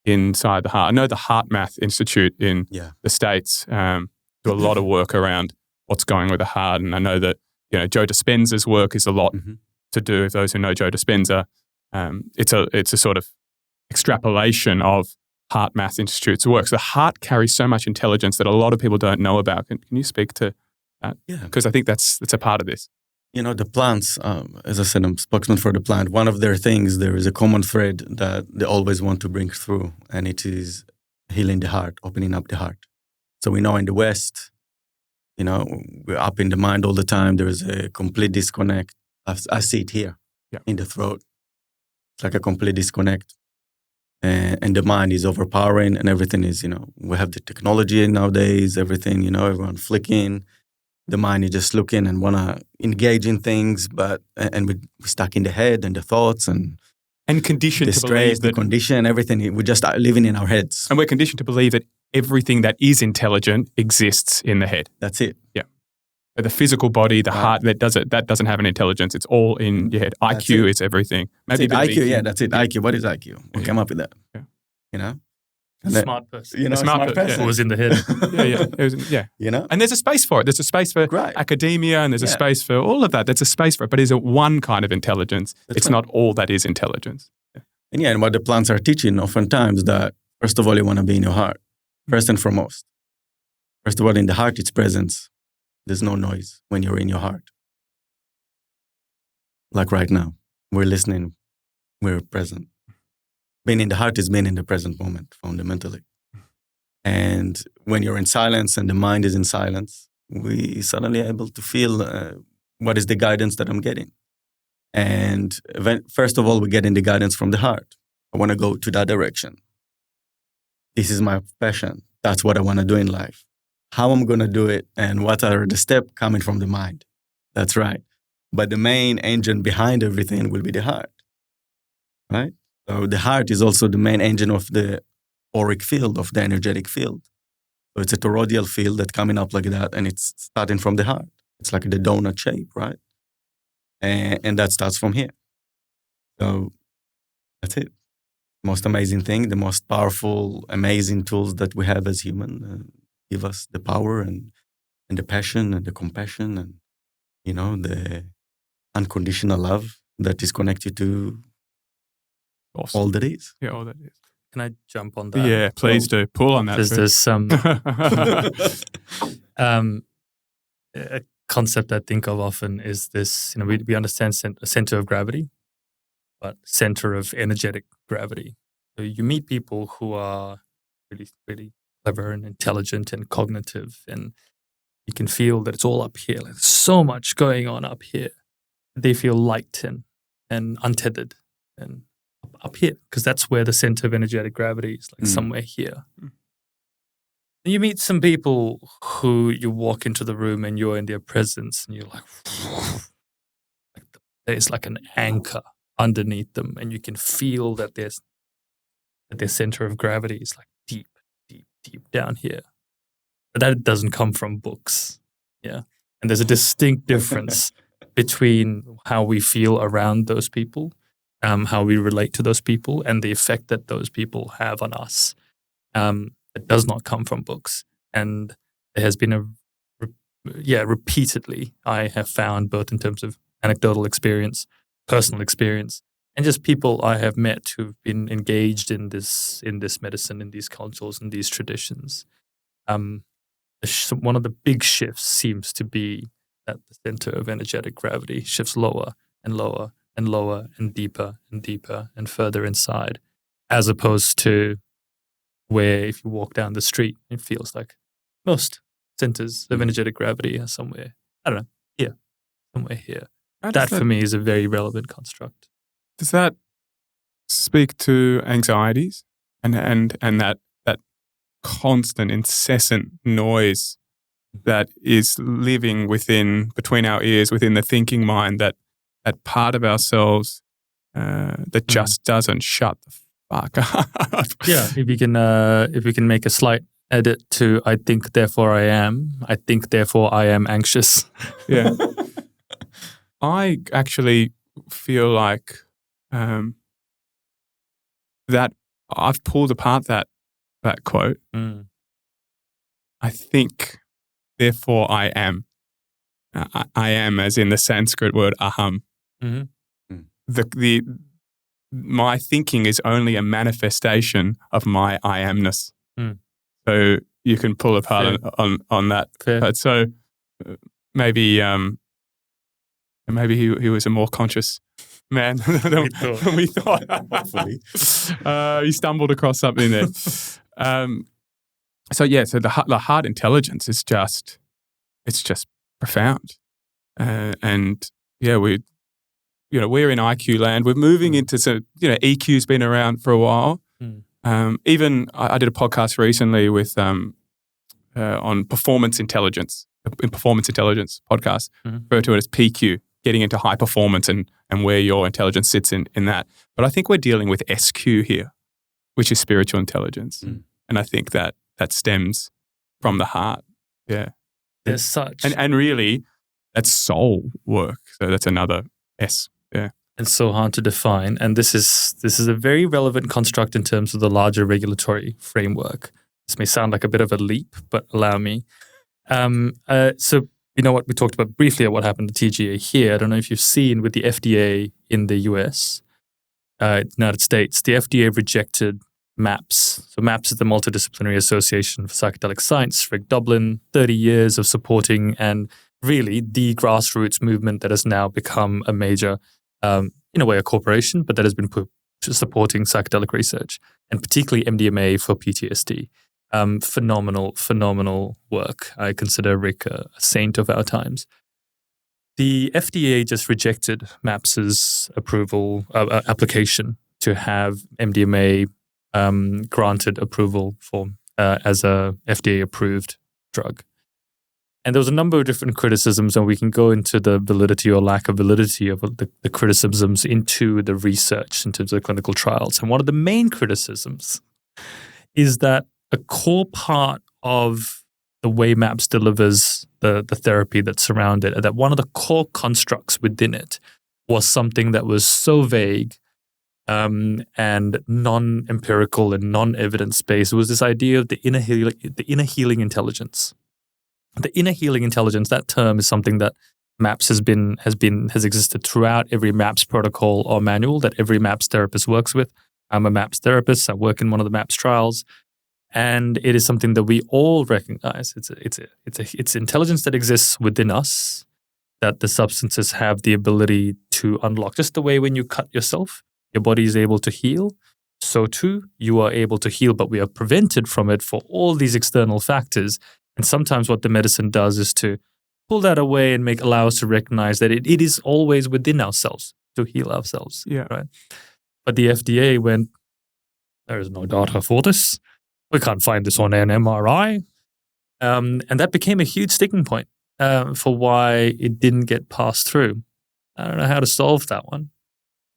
inside the heart. I know the Heart Math Institute in the States do a lot of work around what's going with the heart. And I know that, Joe Dispenza's work is a lot to do with those who know Joe Dispenza. It's a sort of extrapolation of Heart Math Institute's work. So the heart carries so much intelligence that a lot of people don't know about. Can you speak to that? Yeah. Because I think that's a part of this. The plants, as I said, I'm spokesman for the plant. One of their things, there is a common thread that they always want to bring through, and it is healing the heart, opening up the heart. So we know in the West, we're up in the mind all the time. There is a complete disconnect. I see it here in the throat. It's like a complete disconnect. And the mind is overpowering and everything is, we have the technology nowadays, everything, everyone flicking. The mind is just looking and want to engage in things, and we're stuck in the head and the thoughts and conditioned the to stress, believe the that, condition, everything. We're just living in our heads. and we're conditioned to believe that everything that is intelligent exists in the head. That's it. Yeah. But the physical body, the heart, that doesn't have an intelligence. It's all in your head. IQ is everything. Maybe IQ, that's it. IQ. What is IQ? We came up with that. Yeah. Smart person. A smart person. Who was in the head. Yeah. And there's a space for it. There's a space for academia and there's a space for all of that. There's a space for it. But is it one kind of intelligence? It's not all that is intelligence. Yeah. And what the plants are teaching oftentimes that, first of all, you want to be in your heart, first and foremost. First of all, in the heart, it's presence. There's no noise when you're in your heart. Like right now, we're listening, we're present. Being in the heart is being in the present moment, fundamentally. And when you're in silence and the mind is in silence, we suddenly are able to feel what is the guidance that I'm getting. And first of all, we're getting the guidance from the heart. I want to go to that direction. This is my passion. That's what I want to do in life. How I'm going to do it and what are the steps coming from the mind. That's right. But the main engine behind everything will be the heart, right? So the heart is also the main engine of the auric field, of the energetic field. So it's a toroidal field that's coming up like that, and it's starting from the heart. It's like the donut shape, right? And that starts from here. So that's it. Most amazing thing, the most powerful, amazing tools that we have as humans give us the power and the passion and the compassion and, the unconditional love that is connected to all that is. Yeah, all that is. Can I jump on that? Yeah, please do. Pull on that. There's some a concept I think of often is this, we understand a center of gravity, but center of energetic gravity. So you meet people who are really, really clever and intelligent and cognitive, and you can feel that it's all up here. Like, there's so much going on up here. They feel light and untethered and up here, because that's where the center of energetic gravity is, like somewhere here. You meet some people who you walk into the room and you're in their presence and you're like there's like an anchor underneath them, and you can feel that their center of gravity is like deep, deep, deep down here. But that doesn't come from books. Yeah. And there's a distinct difference between how we feel around those people, how we relate to those people, and the effect that those people have on us. It does not come from books. And there has been repeatedly, I have found, both in terms of anecdotal experience, personal experience, and just people I have met who've been engaged in this medicine, in these cultures, in these traditions. One of the big shifts seems to be that the center of energetic gravity shifts lower and lower and lower and deeper and further inside, as opposed to where if you walk down the street, it feels like most centers of energetic gravity are somewhere, I don't know, here, somewhere here. That for me is a very relevant construct. Does that speak to anxieties and that constant, incessant noise that is living between our ears, within the thinking mind, that part of ourselves that just doesn't shut the fuck up? Yeah, if we can make a slight edit to "I think, therefore I am." I think, therefore I am anxious. Yeah, I actually feel like that I've pulled apart that quote. I think, therefore I am. I am, as in the Sanskrit word aham. My thinking is only a manifestation of my I amness. So you can pull apart on that. But so maybe he was a more conscious man than we thought. Hopefully. He stumbled across something there. So the heart intelligence is just profound. And yeah, we're in IQ land. We're moving into EQ's been around for a while. Even I did a podcast recently with on performance intelligence, in performance intelligence podcast, referred to it as PQ, getting into high performance and where your intelligence sits in that. But I think we're dealing with SQ here, which is spiritual intelligence. And I think that stems from the heart. Yeah. There's such. And really, that's soul work. So that's another S. Yeah. It's so hard to define. And this is a very relevant construct in terms of the larger regulatory framework. This may sound like a bit of a leap, but allow me. So you know what, we talked about briefly what happened to TGA here. I don't know if you've seen with the FDA in the US, United States, the FDA rejected MAPS. So MAPS is the Multidisciplinary Association for Psychedelic Science, Rick Dublin, 30 years of supporting and really the grassroots movement that has now become a major, in a way, a corporation, but that has been supporting psychedelic research, and particularly MDMA for PTSD. Phenomenal work. I consider Rick a saint of our times. The FDA just rejected MAPS's approval application to have MDMA granted approval for as a FDA-approved drug. And there was a number of different criticisms, and we can go into the validity or lack of validity of the criticisms into the research in terms of clinical trials. And one of the main criticisms is that a core part of the way MAPS delivers the therapy that's surrounded, that one of the core constructs within it was something that was so vague and non-empirical and non-evidence-based. It was this idea of the inner healing intelligence. The inner healing intelligence, that term is something that MAPS has existed throughout every MAPS protocol or manual that every MAPS therapist works with. I'm a MAPS therapist. I work in one of the MAPS trials. And it is something that we all recognize. It's intelligence that exists within us that the substances have the ability to unlock. Just the way when you cut yourself, your body is able to heal. So too, you are able to heal, but we are prevented from it for all these external factors. And sometimes what the medicine does is to pull that away and allow us to recognize that it is always within ourselves to heal ourselves. Yeah. Right. But the FDA went, there is no data for this. We can't find this on an MRI. And that became a huge sticking point for why it didn't get passed through. I don't know how to solve that one.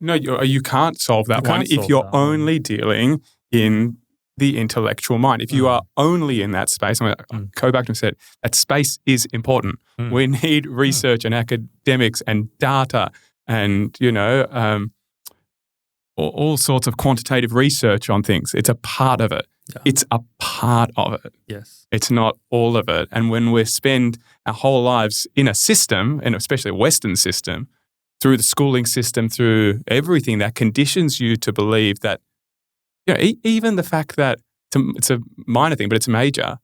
No, you can't solve that one if you're only dealing in the intellectual mind. If you are only in that space, I'm going to go back to and said, that space is important. We need research and academics and data and, all sorts of quantitative research on things. It's a part of it. Yeah. It's a part of it. Yes. It's not all of it. And when we spend our whole lives in a system, and especially a Western system, through the schooling system, through everything that conditions you to believe that, even the fact that it's a minor thing, but it's major.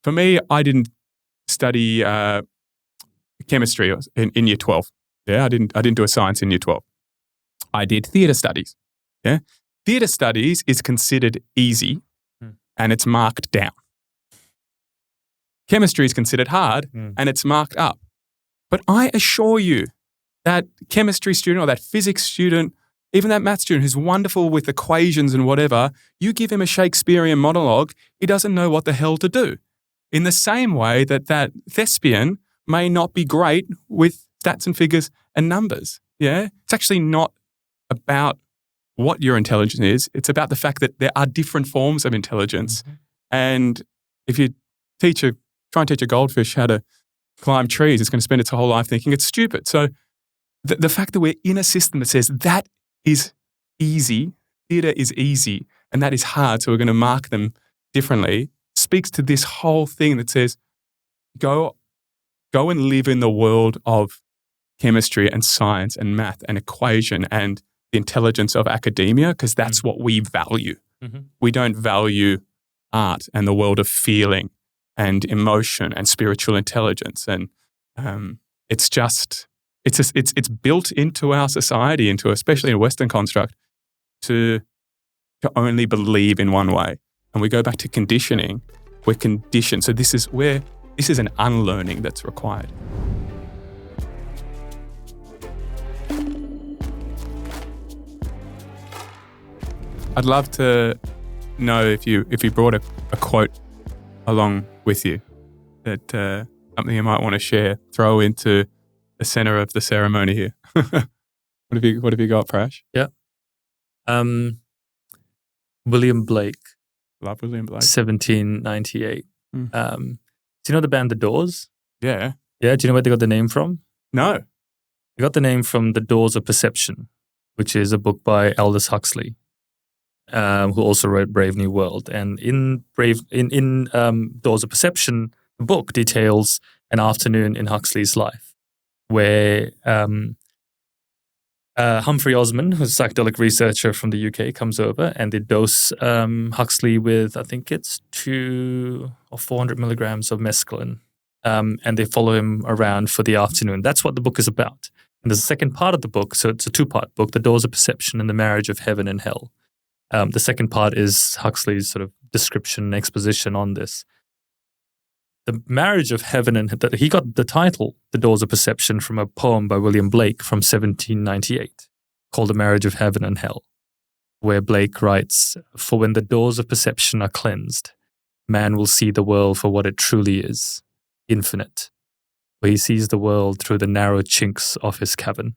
For me, I didn't study chemistry in year 12. Yeah, I didn't do a science in year 12. I did theatre studies. Yeah, theatre studies is considered easy, and it's marked down. Chemistry is considered hard, and it's marked up. But I assure you, that chemistry student or that physics student, even that math student who's wonderful with equations and whatever, you give him a Shakespearean monologue, he doesn't know what the hell to do. In the same way that thespian may not be great with stats and figures and numbers. Yeah, it's actually not about what your intelligence is. It's about the fact that there are different forms of intelligence. And if you try and teach a goldfish how to climb trees, it's going to spend its whole life thinking it's stupid. So the fact that we're in a system that says that is easy, theatre is easy, and that is hard, so we're going to mark them differently, speaks to this whole thing that says, go and live in the world of chemistry and science and math and equation and the intelligence of academia, because that's what we value. We don't value art and the world of feeling and emotion and spiritual intelligence. And it's built into our society, especially in a Western construct, to only believe in one way. And we go back to conditioning. We're conditioned. So this is an unlearning that's required. I'd love to know if you brought a quote along with you, that something you might want to share, throw into the center of the ceremony here. What have you got, Prash? Yeah. William Blake. Love William Blake. 1798. Do you know the band The Doors? Yeah. Yeah. Do you know where they got the name from? No. They got the name from The Doors of Perception, which is a book by Aldous Huxley, who also wrote Brave New World. And in Doors of Perception, the book details an afternoon in Huxley's life where Humphrey Osmond, who's a psychedelic researcher from the UK, comes over and they dose Huxley with, I think it's 200 or 400 milligrams of mescaline. And they follow him around for the afternoon. That's what the book is about. And there's a second part of the book, so it's a two-part book, The Doors of Perception and the Marriage of Heaven and Hell. The second part is Huxley's sort of description and exposition on this. The Marriage of Heaven and Hell, he got the title, The Doors of Perception, from a poem by William Blake from 1798 called The Marriage of Heaven and Hell, where Blake writes, "For when the doors of perception are cleansed, man will see the world for what it truly is, infinite, where he sees the world through the narrow chinks of his cavern."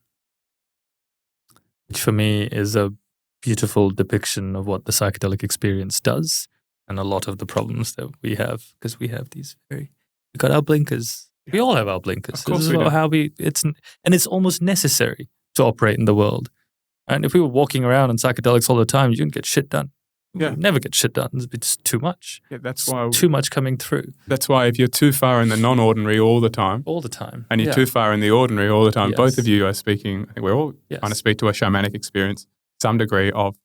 Which for me is a beautiful depiction of what the psychedelic experience does and a lot of the problems that we have, because we have we got our blinkers. We all have our blinkers. Of course this is we do. how it's almost necessary to operate in the world. And if we were walking around on psychedelics all the time, you didn't get shit done. Yeah. You never get shit done. It's too much. Yeah, that's why too much coming through. That's why if you're too far in the non-ordinary all the time, and you're too far in the ordinary all the time, Yes. both of you are speaking. I think we're all Yes. trying to speak to a shamanic experience, some degree of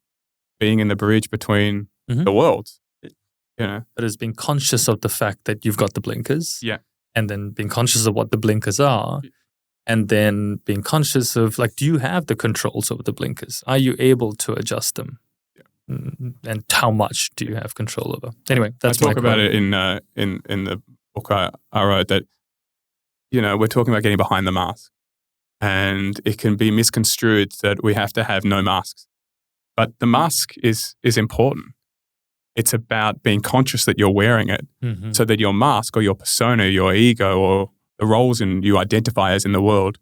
being in the bridge between the worlds. But it's being conscious of the fact that you've got the blinkers. Yeah. And then being conscious of what the blinkers are. And then being conscious of, like, do you have the controls over the blinkers? Are you able to adjust them? Yeah. And how much do you have control over? Anyway, that's I talk about it in the book I wrote that, we're talking about getting behind the mask. And it can be misconstrued that we have to have no masks. But the mask is important. It's about being conscious that you're wearing it so that your mask or your persona, your ego, or the roles you identify as in the world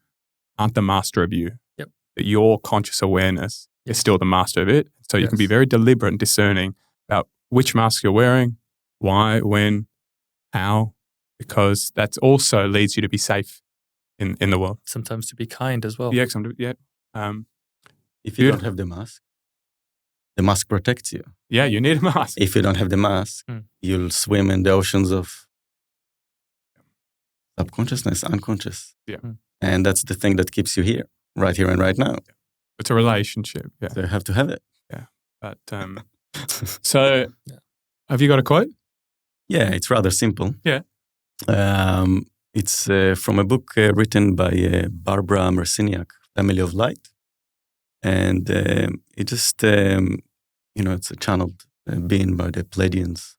aren't the master of you. Yep. That your conscious awareness is still the master of it. So you can be very deliberate and discerning about which mask you're wearing, why, when, how, because that also leads you to be safe in the world. Sometimes to be kind as well. Yeah, if you don't have the mask protects you. Yeah, you need a mask. If you don't have the mask, you'll swim in the oceans of subconsciousness, unconscious. Yeah. And that's the thing that keeps you here and right now. It's a relationship. Yeah. So you have to have it. Yeah. But so have you got a quote? Yeah, it's rather simple. Yeah. It's from a book written by Barbara Marciniak, Family of Light. And it just, it's a channeled being by the Pleiadians,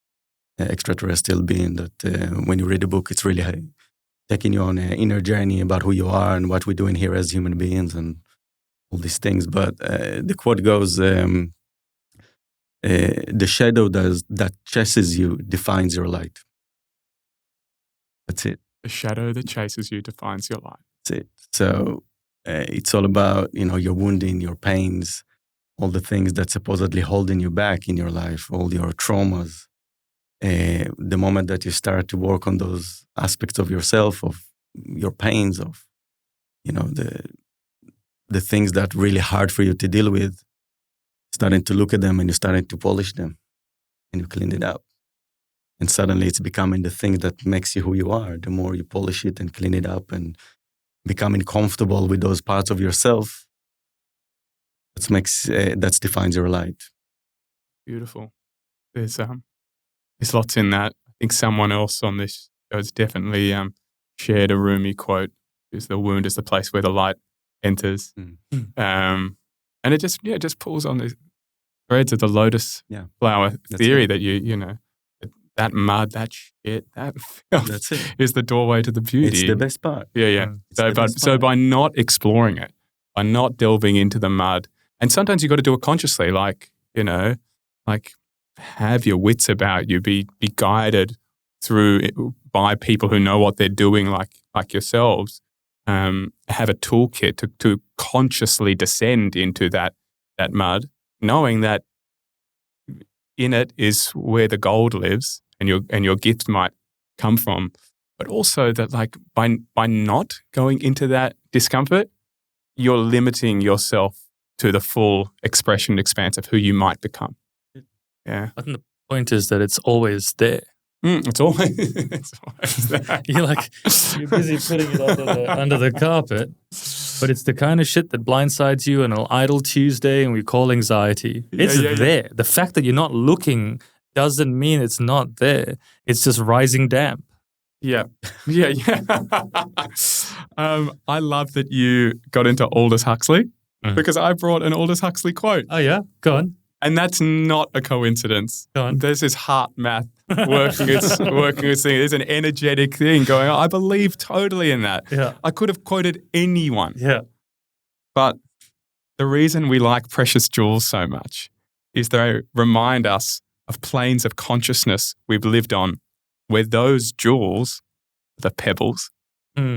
extraterrestrial being that when you read the book, it's really taking you on an inner journey about who you are and what we're doing here as human beings and all these things. But the quote goes, the shadow that chases you defines your light. That's it. The shadow that chases you defines your light. That's it. So it's all about, your wounding, your pains, all the things that supposedly holding you back in your life, all your traumas. The moment that you start to work on those aspects of yourself, of your pains, of, the things that really hard for you to deal with, starting to look at them and you're starting to polish them and you clean it up. And suddenly it's becoming the thing that makes you who you are. The more you polish it and clean it up and becoming comfortable with those parts of yourself, that defines your light. Beautiful. There's lots in that. I think someone else on this show has definitely shared a Rumi quote, is the wound is the place where the light enters. And it just pulls on the threads of the lotus flower theory that that mud, that shit, that filth is the doorway to the beauty. It's the best part. Yeah. So by not exploring it, by not delving into the mud, and sometimes you've got to do it consciously, like have your wits about you, be guided through by people who know what they're doing, like yourselves. Have a toolkit to consciously descend into that mud, knowing that in it is where the gold lives and your gift might come from. But also that by not going into that discomfort, you're limiting yourself to the full expression and expanse of who you might become. Yeah. I think the point is that it's always there. It's always there. You're busy putting it under the carpet, but it's the kind of shit that blindsides you on an idle Tuesday and we call anxiety. It's there. The fact that you're not looking doesn't mean it's not there. It's just rising damp. Yeah. I love that you got into Aldous Huxley because I brought an Aldous Huxley quote. Oh yeah? Go on. And that's not a coincidence. Go on. There's this heart math working its thing. There's an energetic thing going on. I believe totally in that. Yeah. I could have quoted anyone. Yeah. But the reason we like precious jewels so much is they remind us of planes of consciousness we've lived on, where those jewels are the pebbles. I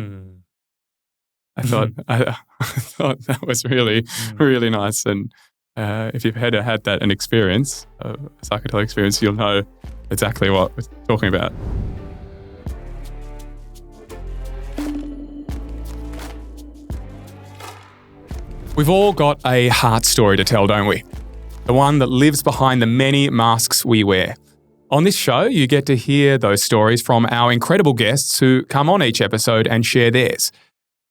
thought that was really, really nice. And if you've had an experience, a psychedelic experience, you'll know exactly what we're talking about. We've all got a heart story to tell, don't we? The one that lives behind the many masks we wear. On this show, you get to hear those stories from our incredible guests who come on each episode and share theirs.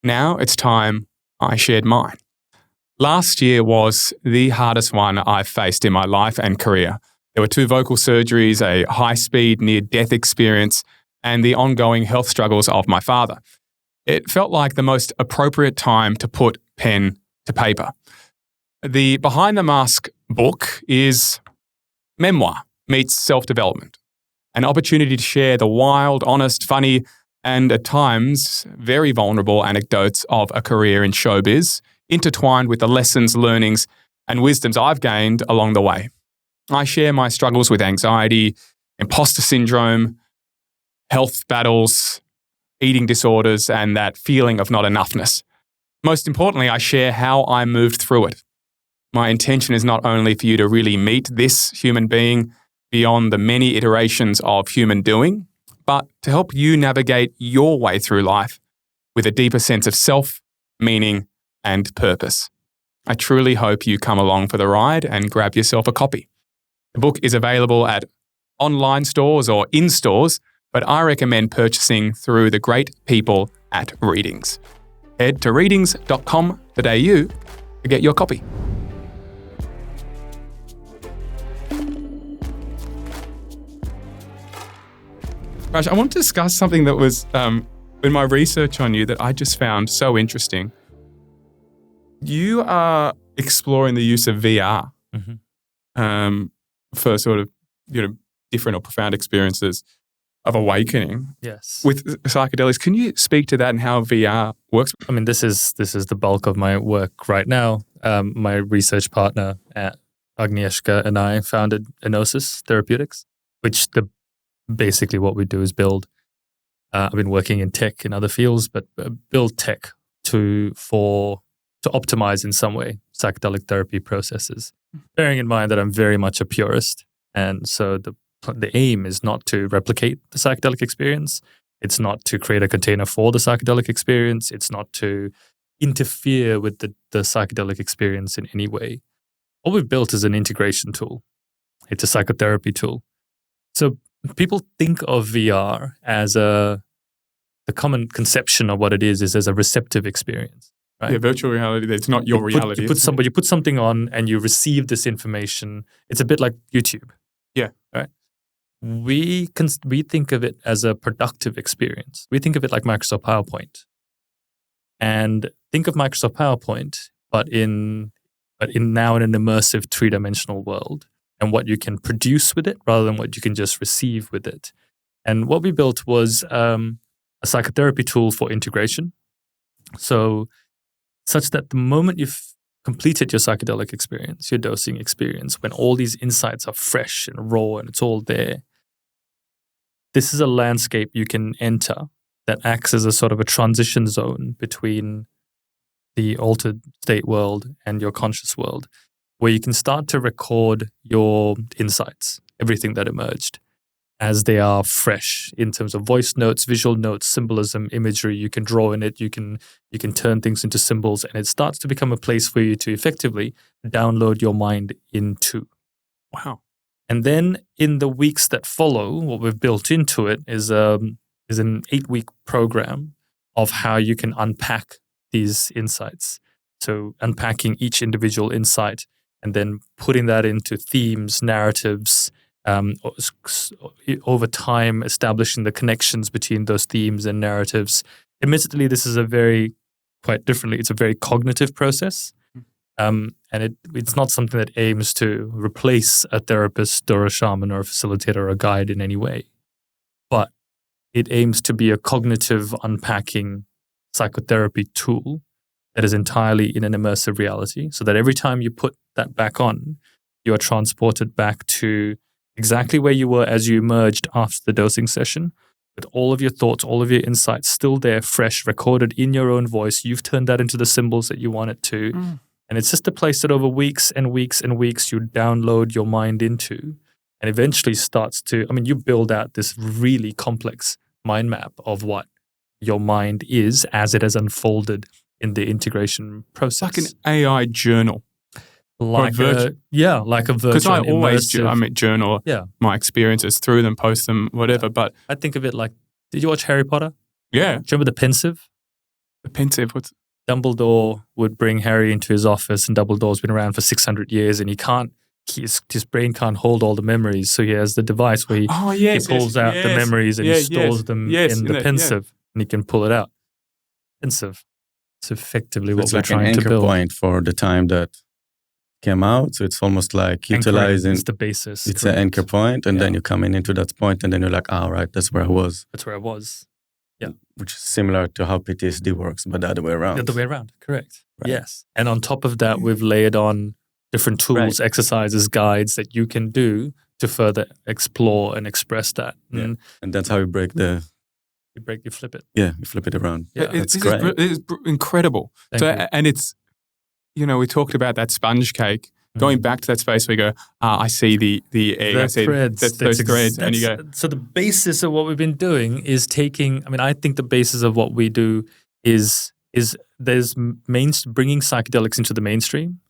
Now it's time I shared mine. Last year was the hardest one I've faced in my life and career. There were 2 vocal surgeries, a high-speed near-death experience, and the ongoing health struggles of my father. It felt like the most appropriate time to put pen to paper. The Behind the Mask book is memoir meets self-development, an opportunity to share the wild, honest, funny, and at times very vulnerable anecdotes of a career in showbiz, intertwined with the lessons, learnings, and wisdoms I've gained along the way. I share my struggles with anxiety, imposter syndrome, health battles, eating disorders, and that feeling of not enoughness. Most importantly, I share how I moved through it. My intention is not only for you to really meet this human being beyond the many iterations of human doing, but to help you navigate your way through life with a deeper sense of self, meaning, and purpose. I truly hope you come along for the ride and grab yourself a copy. The book is available at online stores or in stores, but I recommend purchasing through the great people at Readings. Head to readings.com.au to get your copy. Prash, I want to discuss something that was in my research on you that I just found so interesting. You are exploring the use of VR for sort of different or profound experiences of awakening. Yes. With psychedelics. Can you speak to that and how VR works? I mean, this is the bulk of my work right now. My research partner at Agnieszka and I founded Enosis Therapeutics, which basically what we do is build. I've been working in tech in other fields, but build tech to optimize in some way psychedelic therapy processes. Bearing in mind that I'm very much a purist, and so the aim is not to replicate the psychedelic experience. It's not to create a container for the psychedelic experience. It's not to interfere with the psychedelic experience in any way. What we've built is an integration tool. It's a psychotherapy tool. So people think of VR as the common conception of what it is as a receptive experience. Right? Yeah, virtual reality. It's not your reality. You put something on and you receive this information. It's a bit like YouTube. Yeah. Right. We think of it as a productive experience. We think of it like Microsoft PowerPoint. And think of Microsoft PowerPoint, but now in an immersive 3-dimensional world, and what you can produce with it rather than what you can just receive with it. And what we built was a psychotherapy tool for integration. So such that the moment you've completed your psychedelic experience, your dosing experience, when all these insights are fresh and raw and it's all there, this is a landscape you can enter that acts as a sort of a transition zone between the altered state world and your conscious world, where you can start to record your insights, everything that emerged, as they are fresh in terms of voice notes, visual notes, symbolism, imagery. You can draw in it, you can turn things into symbols, and it starts to become a place for you to effectively download your mind into. Wow. And then in the weeks that follow, what we've built into it is an 8-week program of how you can unpack these insights. So unpacking each individual insight and then putting that into themes, narratives, over time establishing the connections between those themes and narratives. Admittedly, this is it's a very cognitive process. And it's not something that aims to replace a therapist or a shaman or a facilitator or a guide in any way. But it aims to be a cognitive unpacking psychotherapy tool that is entirely in an immersive reality, so that every time you put that back on, you are transported back to exactly where you were as you emerged after the dosing session, with all of your thoughts, all of your insights still there, fresh, recorded in your own voice. You've turned that into the symbols that you want it to. And it's just a place that over weeks and weeks and weeks you download your mind into, and eventually you build out this really complex mind map of what your mind is as it has unfolded in the integration process. Like an AI journal. Like a virtual. Because I always journal my experiences through them, post them, whatever. But I think of it like, did you watch Harry Potter? Yeah. Do you remember the pensive? The pensive, what's... Dumbledore would bring Harry into his office, and Dumbledore's been around for 600 years, and he can't his brain can't hold all the memories, so he has the device where he pulls out the memories and he stores them in the pensive, and he can pull it out. Pensive. It's effectively what we're trying to build. It's like an anchor point for the time that came out. So it's almost like utilizing. It's the basis. It's an anchor point, and then you come into that point, and then you're like, right, that's where I was. That's where I was. Yeah. Which is similar to how PTSD works, but the other way around. The other way around, correct. Right. Yes. And on top of that, we've layered on different tools, exercises, guides that you can do to further explore and express that. And that's how you break the... You flip it. Yeah, you flip it around. Yeah, it's great. It's incredible. And it's, we talked about that sponge cake. Going back to that space where you go, I see the egg, I see threads. Those threads, and you go. So the basis of what we've been doing is I think the basis of what we do is there's bringing psychedelics into the mainstream,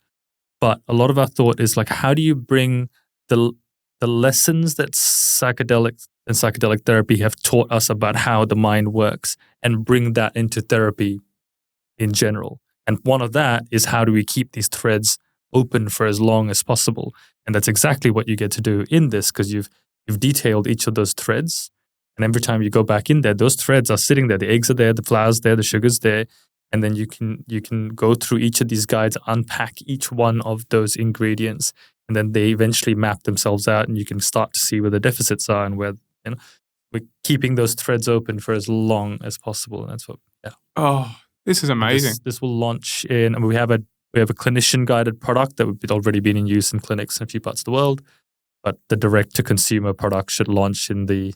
but a lot of our thought is like, how do you bring the lessons that psychedelics and psychedelic therapy have taught us about how the mind works and bring that into therapy in general? And one of that is, how do we keep these threads open for as long as possible? And that's exactly what you get to do in this, because you've detailed each of those threads. And every time you go back in there, those threads are sitting there. The eggs are there, the flour's there, the sugar's there. And then you can go through each of these guides, unpack each one of those ingredients, and then they eventually map themselves out, and you can start to see where the deficits are and where we're keeping those threads open for as long as possible. And that's what. Oh, this is amazing. This will launch in. We have a clinician guided product that would already been in use in clinics in a few parts of the world, but the direct to consumer product should launch in the.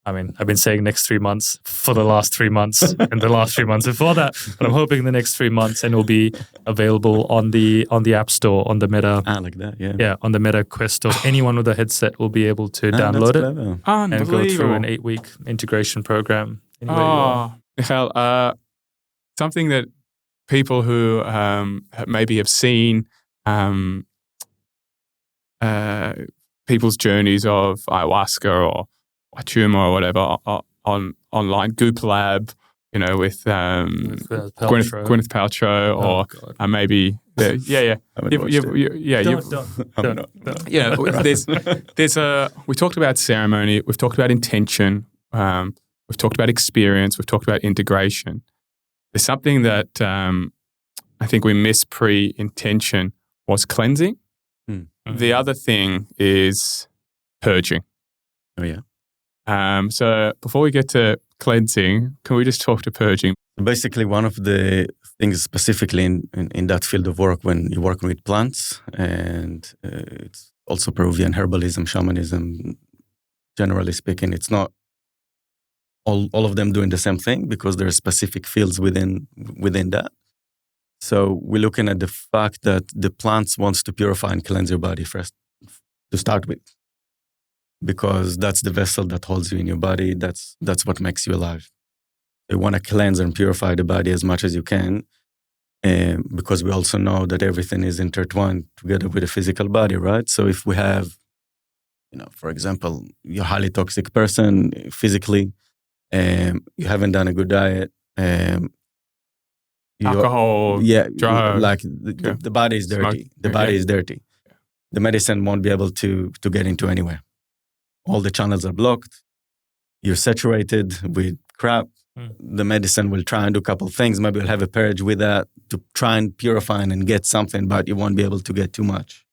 I've been saying next 3 months for the last 3 months and the last 3 months before that, but I'm hoping the next 3 months, and it will be available on the App Store, on the Meta. Like that, yeah. Yeah, on the Meta Quest Store. Anyone with a headset will be able to download it and go through an 8-week integration program. Michael, something that people who maybe have seen people's journeys of ayahuasca or Wachuma or whatever on online, Goop Lab, with Gwyneth Paltrow, or maybe don't. There's we talked about ceremony, we've talked about intention, we've talked about experience, we've talked about integration. There's something that I think we missed pre-intention was cleansing. The other thing is purging. Oh yeah. So before we get to cleansing, can we just talk to purging? Basically, one of the things specifically in that field of work, when you're working with plants, and it's also Peruvian herbalism, shamanism, generally speaking, it's not all of them doing the same thing, because there are specific fields within that. So we're looking at the fact that the plants wants to purify and cleanse your body first to start with, because that's the vessel that holds you in your body. That's what makes you alive. You want to cleanse and purify the body as much as you can, because we also know that everything is intertwined together with the physical body, right? So if we have, for example, you're a highly toxic person physically, you haven't done a good diet, alcohol, drugs, like the body is dirty. The body is dirty. The medicine won't be able to get into anywhere. All the channels are blocked. You're saturated with crap. The medicine will try and do a couple of things. Maybe you'll have a purge with that to try and purify and get something, but you won't be able to get too much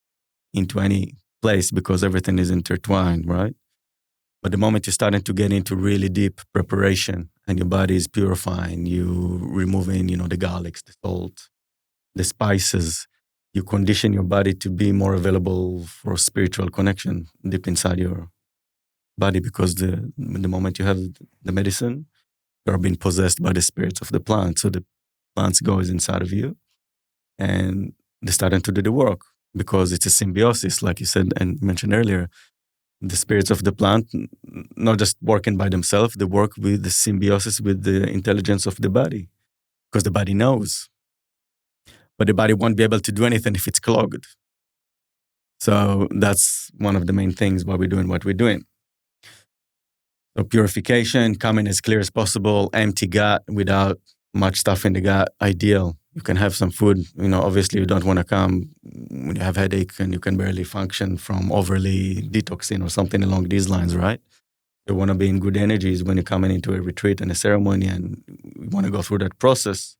into any place because everything is intertwined, right? But the moment you're starting to get into really deep preparation and your body is purifying, you removing, the garlics, the salt, the spices, you condition your body to be more available for spiritual connection deep inside your body, because the moment you have the medicine, you're being possessed by the spirits of the plant. So the plants goes inside of you and they're starting to do the work, because it's a symbiosis, like you said and mentioned earlier. The spirits of the plant, not just working by themselves, they work with the symbiosis with the intelligence of the body, because the body knows. But the body won't be able to do anything if it's clogged. So that's one of the main things why we're doing what we're doing. So purification, coming as clear as possible, empty gut without much stuff in the gut, ideal. You can have some food. Obviously you don't want to come when you have headache and you can barely function from overly detoxing or something along these lines, right? You want to be in good energies when you're coming into a retreat and a ceremony, and you want to go through that process.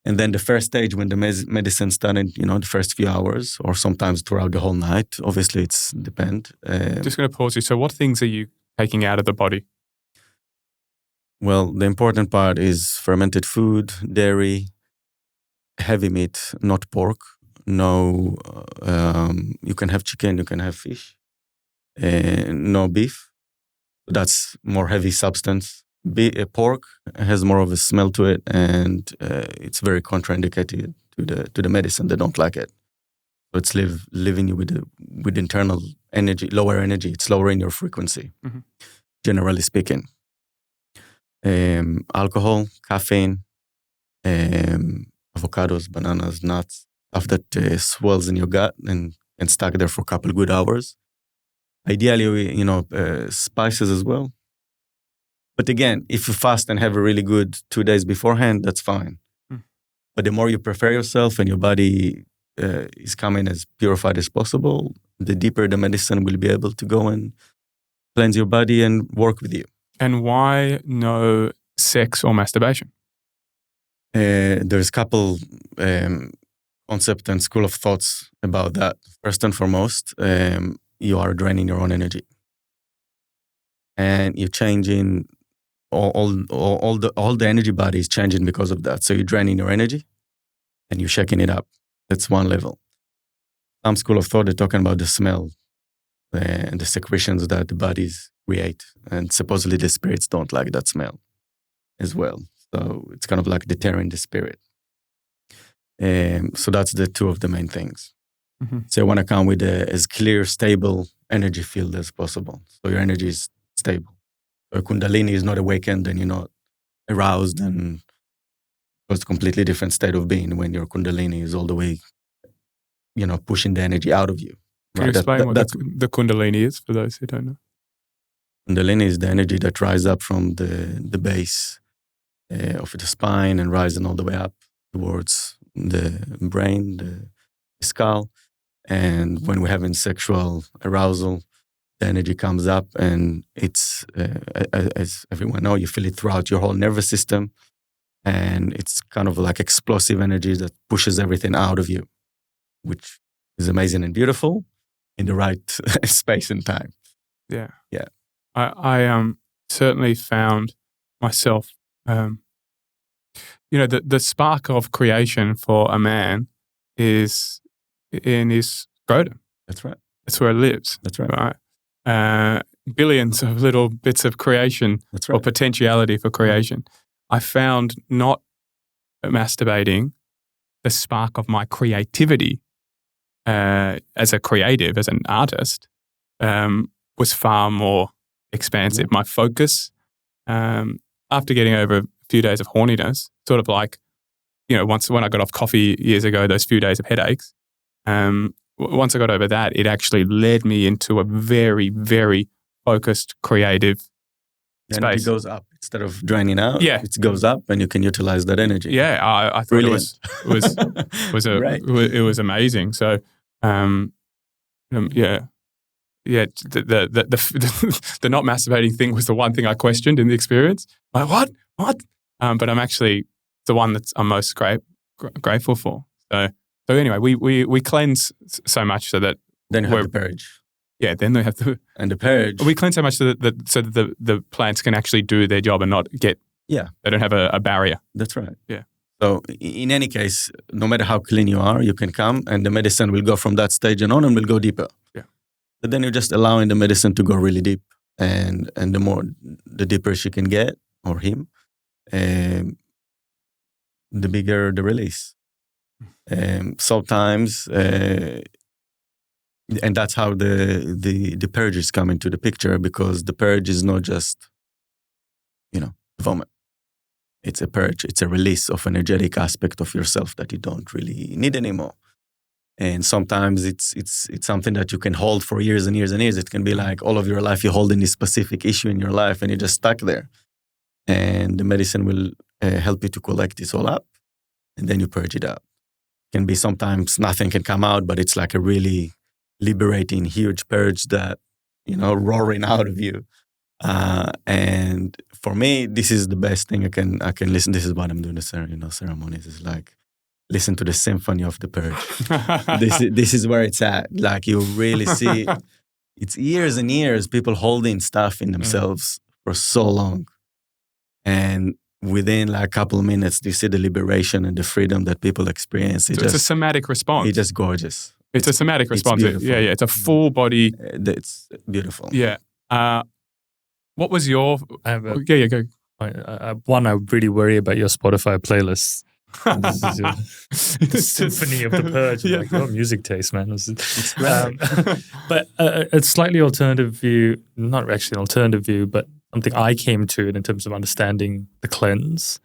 And then the first stage, when the medicine started, the first few hours, or sometimes throughout the whole night, obviously it's depend. Just going to pause you. So what things are you taking out of the body? Well, the important part is fermented food, dairy, heavy meat, not pork. No, you can have chicken, you can have fish, no beef. That's more heavy substance. Pork has more of a smell to it, and it's very contraindicated to the medicine. They don't like it. So it's leaving you with internal energy, lower energy. It's lowering your frequency, generally speaking. Alcohol, caffeine, avocados, bananas, nuts, stuff that swells in your gut and stuck there for a couple of good hours. Ideally, spices as well. But again, if you fast and have a really good 2 days beforehand, that's fine. But the more you prepare yourself and your body is coming as purified as possible, the deeper the medicine will be able to go and cleanse your body and work with you. And why no sex or masturbation? There's a couple concept and school of thoughts about that. First and foremost, you are draining your own energy, and you're changing all the energy body is changing because of that. So you're draining your energy, and you're shaking it up. That's one level. Some school of thought are talking about the smell and the secretions that the bodies create, and supposedly the spirits don't like that smell as well. So it's kind of like deterring the spirit. So that's the two of the main things. So you want to come with as clear, stable energy field as possible. So your energy is stable. So your Kundalini is not awakened and you're not aroused, and it's a completely different state of being when your Kundalini is all the way, pushing the energy out of you. Can you explain what the Kundalini is for those who don't know? Kundalini is the energy that rises up from the base of the spine and rising all the way up towards the brain, the skull. And when we're having sexual arousal, the energy comes up, and it's, as everyone knows, you feel it throughout your whole nervous system. And it's kind of like explosive energy that pushes everything out of you, which is amazing and beautiful in the right space and time. Yeah. Yeah. I certainly found myself, the spark of creation for a man is in his scrotum. That's right. That's where it lives. That's right. Billions of little bits of creation. That's right. Or potentiality for creation. I found not masturbating the spark of my creativity as a creative, as an artist, was far more expansive. My focus, after getting over a few days of horniness, sort of like, once when I got off coffee years ago, those few days of headaches, once I got over that, it actually led me into a very, very focused, creative the space. Energy goes up instead of draining out. Yeah, it goes up, and you can utilize that energy. Yeah, I thought Brilliant. it was amazing. So, the not masturbating thing was the one thing I questioned in the experience. Like, what? But I'm actually the one I'm most grateful for. So anyway, we cleanse so much so that then you have the purge. Yeah, then they have to. And the purge. We cleanse so much so that the plants can actually do their job and not get. Yeah. They don't have a barrier. That's right. Yeah. So in any case, no matter how clean you are, you can come, and the medicine will go from that stage and on, and will go deeper. Yeah. But then you're just allowing the medicine to go really deep, and the deeper she can get, or him, the bigger the release. Sometimes, and that's how the purges come into the picture, because the purge is not just, vomit. It's a purge. It's a release of energetic aspect of yourself that you don't really need anymore. And sometimes it's something that you can hold for years and years and years. It can be like all of your life you're holding this specific issue in your life, and you're just stuck there. And the medicine will help you to collect this all up and then you purge it out. Can be sometimes nothing can come out, but it's like a really liberating, huge purge that, roaring out of you. And for me, this is the best thing I can listen. This is what I'm doing the ceremonies. It's like listen to the symphony of the purge. This is where it's at. Like you really see, it's years and years people holding stuff in themselves for so long, and within like a couple of minutes, you see the liberation and the freedom that people experience. It's a somatic response. It's just gorgeous. It's a somatic response. Beautiful. Yeah. It's a full body. It's beautiful. Yeah. What was your? Go. One, I really worry about your Spotify playlists. This is the symphony of the purge. Like your music taste, man. It's great. But a slightly alternative view, not actually an alternative view, but something I came to in terms of understanding the cleanse,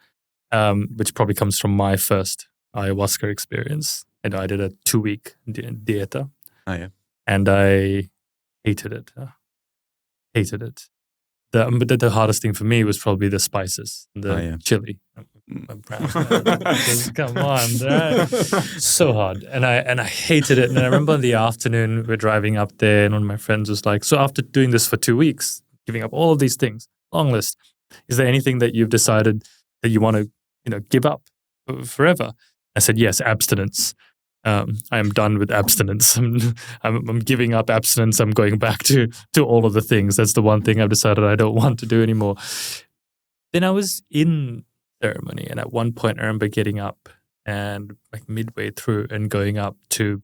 which probably comes from my first ayahuasca experience. And I did a 2-week dieta. Oh, yeah. And I hated it. But the hardest thing for me was probably the spices, the chili. Come on, so hard, and I hated it. And I remember in the afternoon we're driving up there, and one of my friends was like, "So after doing this for 2 weeks, giving up all of these things, long list, is there anything that you've decided that you want to, give up forever?" I said, "Yes, abstinence. I am done with abstinence. I'm giving up abstinence. I'm going back to all of the things. That's the one thing I've decided I don't want to do anymore." Then I was in ceremony, and at one point I remember getting up and like midway through and going up to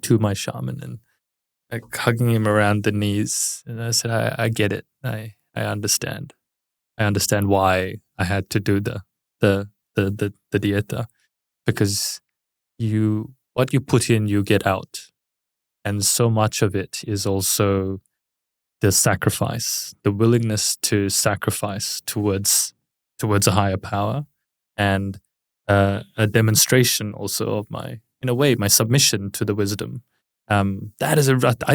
my shaman and like hugging him around the knees, and I said, I get it. I understand. I understand why I had to do the dieta, because what you put in, you get out. And so much of it is also the sacrifice, the willingness to sacrifice towards a higher power, and a demonstration also of my submission to the wisdom. I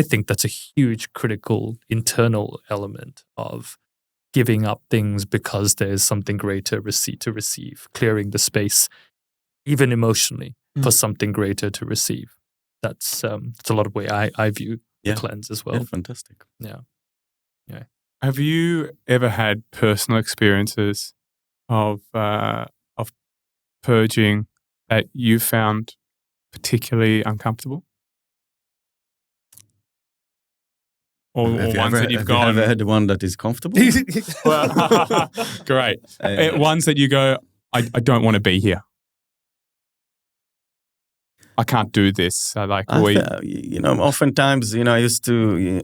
think that's a huge critical internal element of giving up things because there's something greater to receive, clearing the space, even emotionally, for something greater to receive. That's a lot of way I view the cleanse as well. Yeah, fantastic. Yeah. Have you ever had personal experiences of purging that you found particularly uncomfortable? Or ones that you've gone... Have you ever had the one that is comfortable? Well, great. Ones that you go, I don't want to be here. I can't do this. Oftentimes, I used to,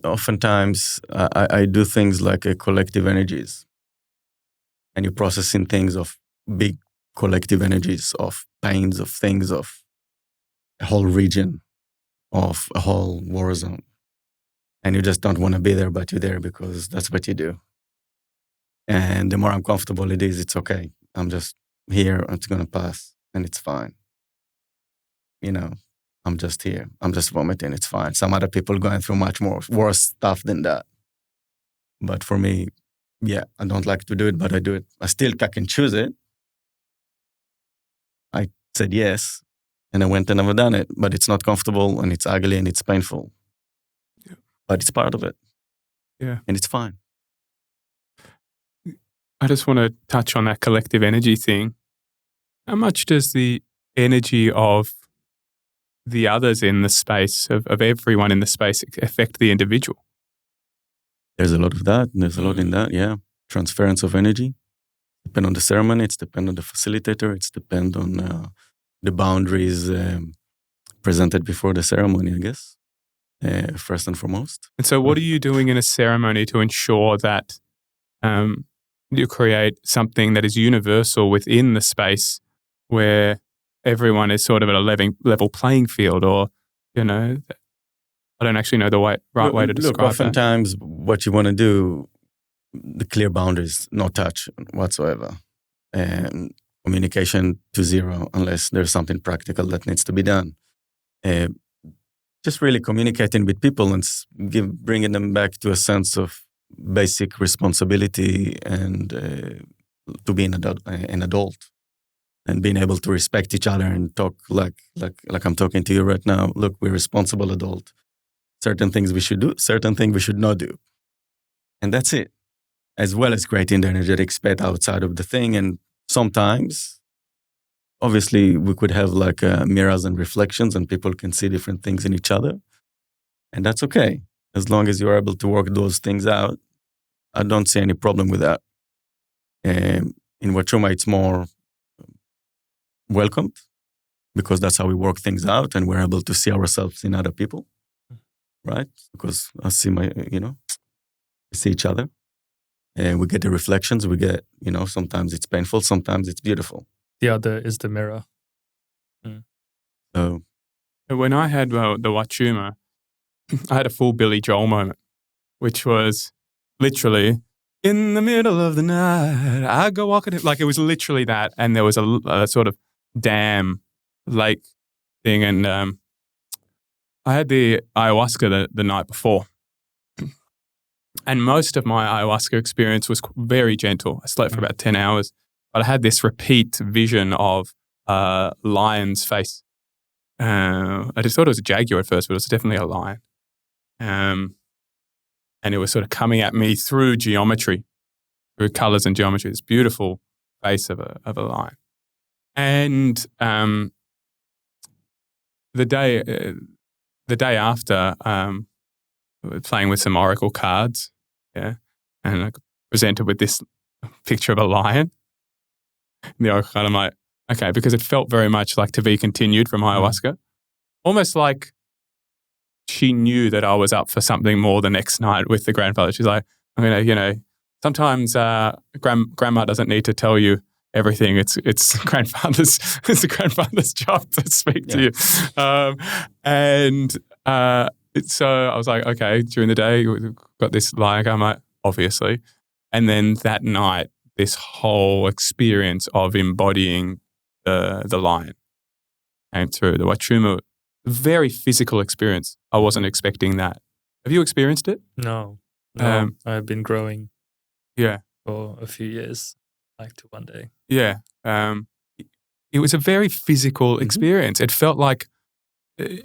I do things like collective energies. And you're processing things of big collective energies, of pains, of things, of a whole region, of a whole war zone. And you just don't want to be there, but you're there because that's what you do. And the more uncomfortable it is, it's okay. I'm just here, it's going to pass, and it's fine. I'm just here. I'm just vomiting. It's fine. Some other people going through much more worse stuff than that. But for me, I don't like to do it, but I do it. I can choose it. I said yes, and I went and never done it. But it's not comfortable, and it's ugly, and it's painful. Yeah. But it's part of it. Yeah. And it's fine. I just want to touch on that collective energy thing. How much does the energy of the others in the space, of everyone in the space, affect the individual? There's a lot of that. There's a lot in that, yeah. Transference of energy. Depend on the ceremony. It's depend on the facilitator. It's depend on the boundaries presented before the ceremony, I guess, first and foremost. And so what are you doing in a ceremony to ensure that you create something that is universal within the space where everyone is sort of at a level playing field, or, I don't actually know the right way to describe that. Oftentimes what you want to do, the clear boundaries, no touch whatsoever. And communication to zero unless there's something practical that needs to be done. Just really communicating with people and bringing them back to a sense of basic responsibility and to be an adult. and being able to respect each other and talk like I'm talking to you right now. Look, we're responsible adult. Certain things we should do, certain things we should not do. And that's it. As well as creating the energetic space outside of the thing. And sometimes, obviously, we could have like mirrors and reflections and people can see different things in each other. And that's okay. As long as you're able to work those things out, I don't see any problem with that. In Wachuma, it's more welcomed because that's how we work things out and we're able to see ourselves in other people, right? Because I see we see each other and we get the reflections. We get, sometimes it's painful, sometimes it's beautiful. The other is the mirror. So when I had the Wachuma, I had a full Billy Joel moment, which was literally, in the middle of the night, I go walking. Like it was literally that. And there was a sort of dam lake thing. And I had the ayahuasca the night before. And most of my ayahuasca experience was very gentle. I slept for about 10 hours. But I had this repeat vision of a lion's face. I just thought it was a jaguar at first, but it was definitely a lion. And it was sort of coming at me through geometry, through colors and geometry, this beautiful face of a lion. And the day after, playing with some oracle cards, and I presented with this picture of a lion. And the oracle card, I'm like, okay, because it felt very much like to be continued from ayahuasca, almost like she knew that I was up for something more the next night with the grandfather. She's like, I'm gonna, sometimes grandma doesn't need to tell you everything. It's the grandfather's job to speak to you. So I was like, okay, during the day we've got this lion. I'm like, obviously, and then that night, this whole experience of embodying the lion came through. The Wachuma, very physical experience. I wasn't expecting that. Have you experienced it? No. I've been growing for a few years. I'd like to one day. Yeah. It was a very physical experience. It felt like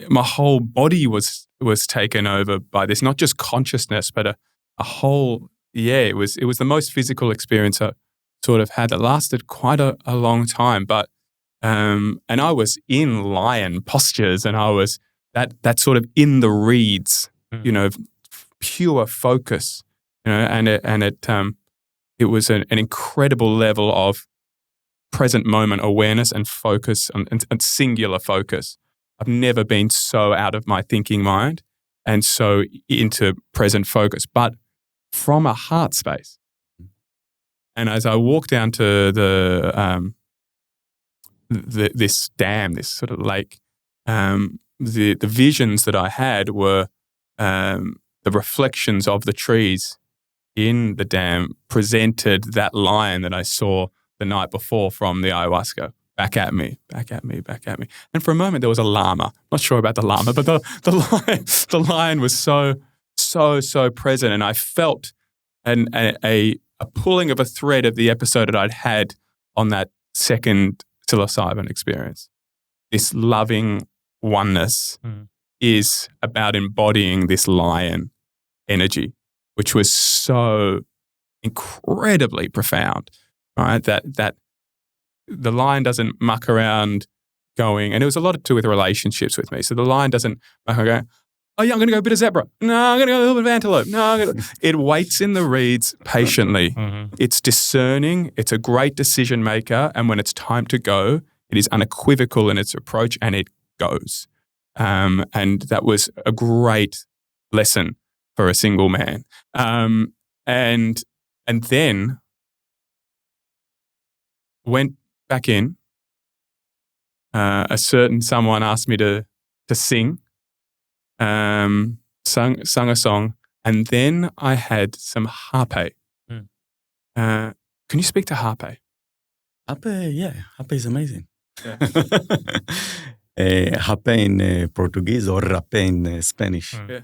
my whole body was taken over by this, not just consciousness, but a whole, it was the most physical experience I sort of had that lasted quite a long time. But and I was in lion postures, and I was that sort of in the reeds, pure focus, and it was an incredible level of present moment awareness and focus and singular focus. I've never been so out of my thinking mind and so into present focus, but from a heart space. And as I walked down to this dam, this sort of lake, the visions that I had were the reflections of the trees in the dam presented that lion that I saw the night before from the ayahuasca back at me. And for a moment there was a llama. Not sure about the llama, but the lion was so present, and I felt a pulling of a thread of the episode that I'd had on that second psilocybin experience. This loving oneness is about embodying this lion energy, which was so incredibly profound, right? That the lion doesn't muck around going, and it was a lot to do with relationships with me. So the lion doesn't muck around going, oh yeah, I'm going to go a bit of zebra. No, I'm going to go a little bit of antelope. No, it waits in the reeds patiently. It's discerning. It's a great decision maker. And when it's time to go, it is unequivocal in its approach, and it goes. And that was a great lesson for a single man. And then went back in. A certain someone asked me to sing. Sung a song, and then I had some harpe. Can you speak to harpe? Harpe is amazing. Yeah. Harpe in Portuguese or rape in Spanish. Yeah.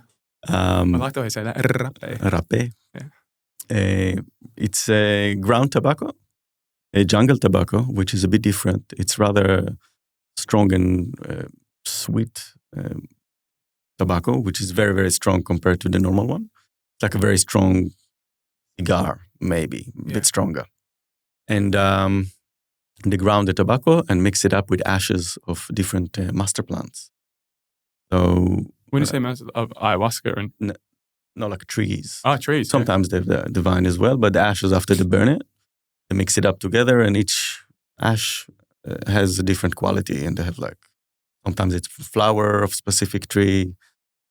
I like the way you say that. Rape. Rape. Yeah. It's ground tobacco, a jungle tobacco, which is a bit different. It's rather strong and sweet tobacco, which is very, very strong compared to the normal one. It's like a very strong cigar, maybe a bit stronger. And they ground the tobacco and mix it up with ashes of different master plants. So when you say master of ayahuasca and no, like trees. Trees. Sometimes they have the vine as well, but the ashes after they burn it, they mix it up together, and each ash has a different quality, and they have like sometimes it's flower of specific tree,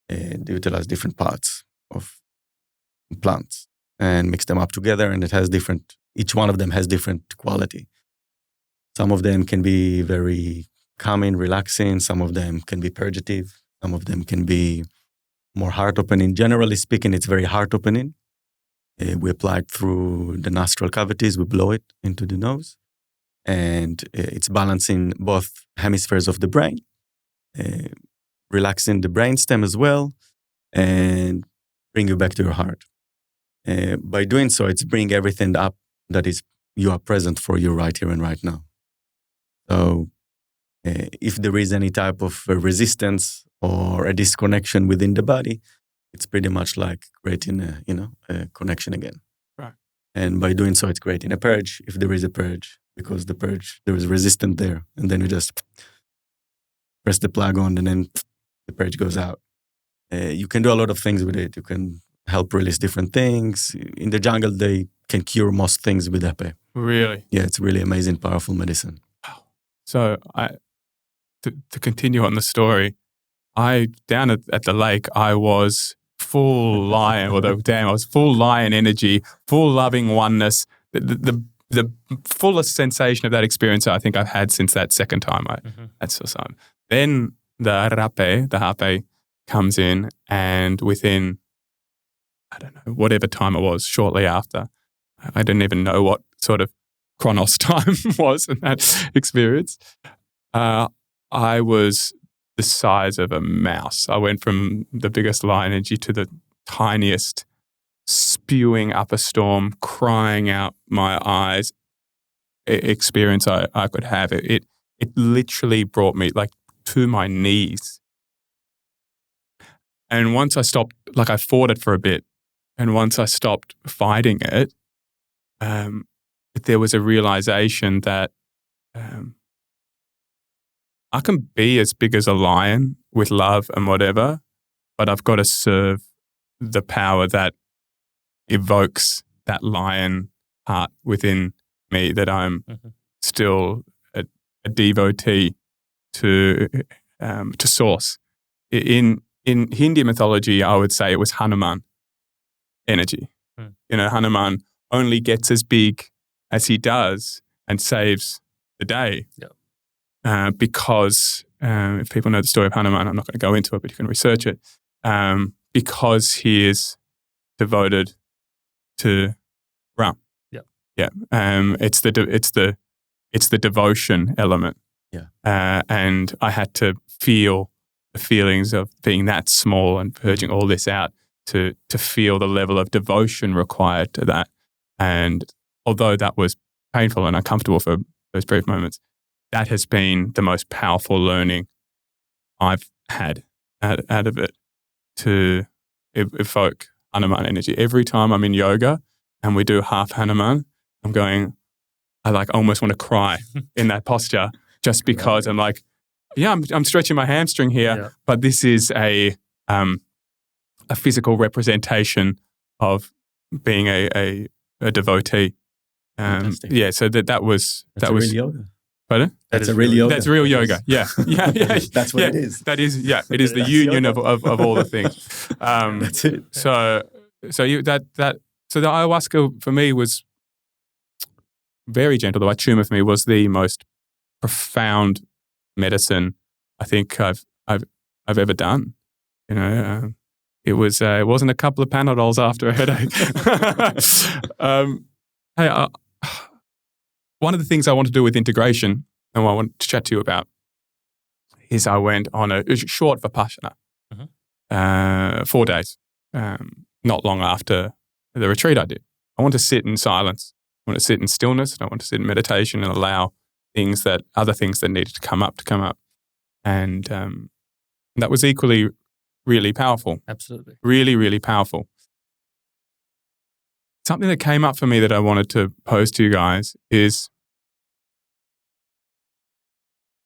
and they utilize different parts of plants and mix them up together, and it has different. Each one of them has different quality. Some of them can be very calming, relaxing. Some of them can be purgative. Some of them can be more heart-opening. Generally speaking, it's very heart-opening. We apply it through the nostril cavities. We blow it into the nose. And it's balancing both hemispheres of the brain, relaxing the brainstem as well, and bring you back to your heart. By doing so, it's bring everything up that is you are present for you right here and right now. So if there is any type of resistance or a disconnection within the body, it's pretty much like creating a connection again. Right. And by doing so, it's creating a purge, if there is a purge, because the purge, there is resistance there. And then you just press the plug on and then the purge goes out. You can do a lot of things with it. You can help release different things. In the jungle, they can cure most things with Epe. Really? Yeah, it's really amazing, powerful medicine. Wow. So to continue on the story, down at the lake, I was full lion, I was full lion energy, full loving oneness. The fullest sensation of that experience I think I've had since that second time at Psilocybin. Then the hape comes in, and within, I don't know, whatever time it was, shortly after, I didn't even know what sort of chronos time was in that experience. I was the size of a mouse. I went from the biggest lion energy to the tiniest, spewing up a storm, crying out my eyes experience I could have. It literally brought me like to my knees. And once I stopped, like I fought it for a bit, and once I stopped fighting it, there was a realization that I can be as big as a lion with love and whatever, but I've got to serve the power that evokes that lion heart within me, that I'm still a devotee to source. In Hindi mythology, I would say it was Hanuman energy. Hanuman only gets as big as he does and saves the day. Because if people know the story of Hanuman, I'm not going to go into it, but you can research it. Because he is devoted to Ram. It's the devotion element. And I had to feel the feelings of being that small and purging all this out to feel the level of devotion required to that. And although that was painful and uncomfortable for those brief moments, that has been the most powerful learning I've had out of it, to evoke Hanuman energy. Every time I'm in yoga and we do half Hanuman, I like almost want to cry in that posture, just because I'm like, I'm stretching my hamstring here, but this is a physical representation of being a devotee. So that was real yoga. Pardon? That's a real yoga. That's real yoga. Yeah. That's what it is. That is. Yeah, it is the union of all the things. That's it. So the ayahuasca for me was very gentle. The Wachuma for me was the most profound medicine I think I've ever done. It wasn't a couple of Panadols after a headache. One of the things I want to do with integration, and what I want to chat to you about, is I went on a short Vipassana, 4 days, not long after the retreat I did. I want to sit in silence want to sit in stillness. I want to sit in meditation and allow other things that needed to come up. And that was equally really powerful. Absolutely. Really, really powerful. Something that came up for me that I wanted to pose to you guys is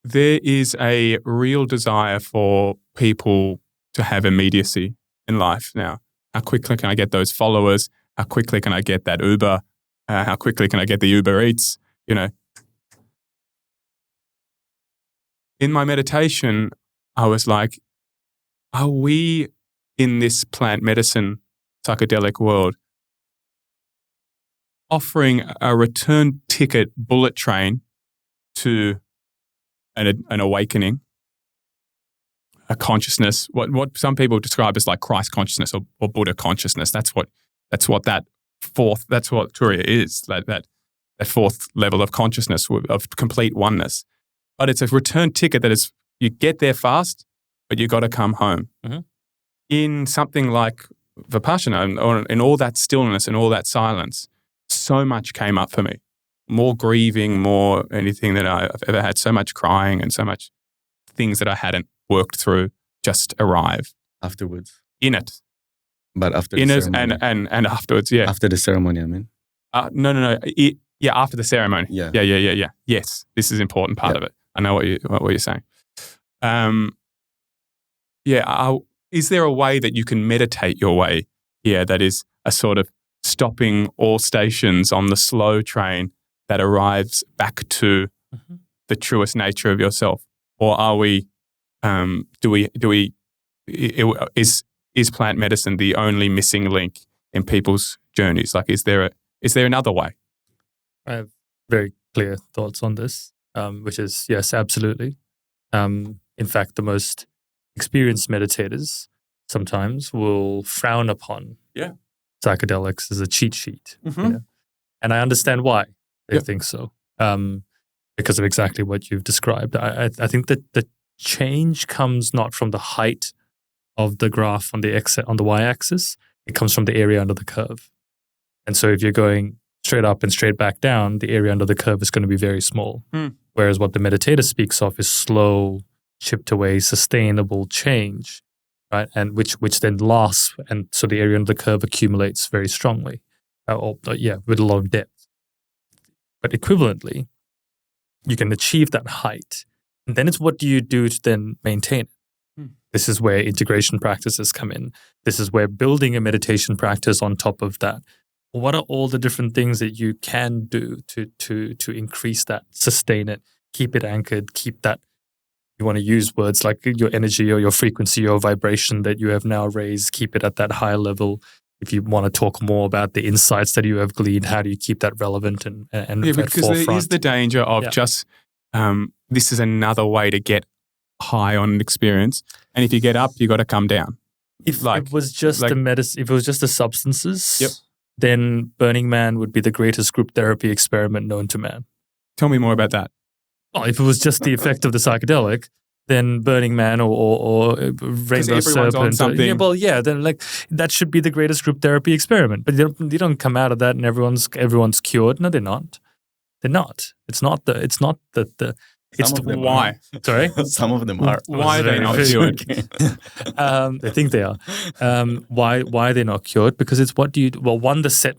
there is a real desire for people to have immediacy in life now. How quickly can I get those followers? How quickly can I get that Uber? How quickly can I get the Uber Eats? In my meditation, I was like, are we in this plant medicine psychedelic world offering a return ticket bullet train to an awakening, a consciousness, what some people describe as like Christ consciousness or Buddha consciousness? That's what Turiya is, that fourth level of consciousness of complete oneness. But it's a return ticket that is, you get there fast, but you got to come home. Mm-hmm. In something like Vipassana, or in all that stillness and all that silence, so much came up for me. More grieving, more anything that I've ever had, so much crying and so much things that I hadn't worked through just arrive. Afterwards. In it. But after in the it ceremony. and afterwards, yeah. After the ceremony, I mean. No. After the ceremony. Yeah. Yes, this is an important part of it. I know what you're saying. Is there a way that you can meditate your way here that is a sort of stopping all stations on the slow train that arrives back to the truest nature of yourself? Or are we, is plant medicine the only missing link in people's journeys? Like, is there another way? I have very clear thoughts on this, which is yes, absolutely. In fact, the most experienced meditators sometimes will frown upon psychedelics as a cheat sheet. Mm-hmm. And I understand why they think so, because of exactly what you've described. I think that the change comes not from the height of the graph on the y-axis. It comes from the area under the curve. And so if you're going straight up and straight back down, the area under the curve is going to be very small. Whereas what the meditator speaks of is slow, chipped away, sustainable change, right? And which then lasts, and so the area under the curve accumulates very strongly, with a lot of depth. But equivalently, you can achieve that height, and then it's what do you do to then maintain it? This is where integration practices come in. This is where building a meditation practice on top of that. What are all the different things that you can do to increase that, sustain it, keep it anchored, keep that? You want to use words like your energy or your frequency or vibration that you have now raised, keep it at that higher level. If you want to talk more about the insights that you have gleaned, how do you keep that relevant and because forefront? there is the danger of just this is another way to get high on an experience, and if you get up, you got to come down. If it was just the substances, then Burning Man would be the greatest group therapy experiment known to man. Tell me more about that. Well, if it was just the effect of the psychedelic, then Burning Man or Rainbow Serpent. Then like that should be the greatest group therapy experiment. But you don't come out of that and everyone's cured. No, they're not. They're not. It's not the. Why? Sorry? Some of them are. Why are they not cured? They think they are. Why are they not cured? Because it's what do you... Well, one, the set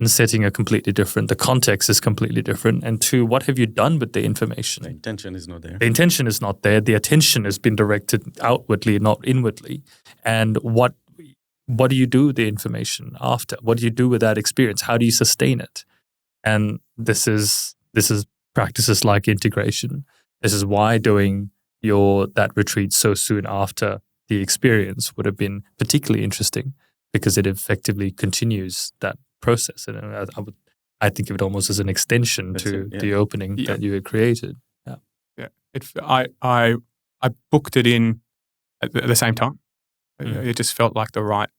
and setting are completely different. The context is completely different. And two, what have you done with the information? The intention is not there. The intention is not there. The attention has been directed outwardly, not inwardly. And what do you do with the information after? What do you do with that experience? How do you sustain it? And this is practices like integration. This is why doing that retreat so soon after the experience would have been particularly interesting, because it effectively continues that process. And I think of it almost as an extension to the opening that you had created. I booked it in at the same time. It just felt like the right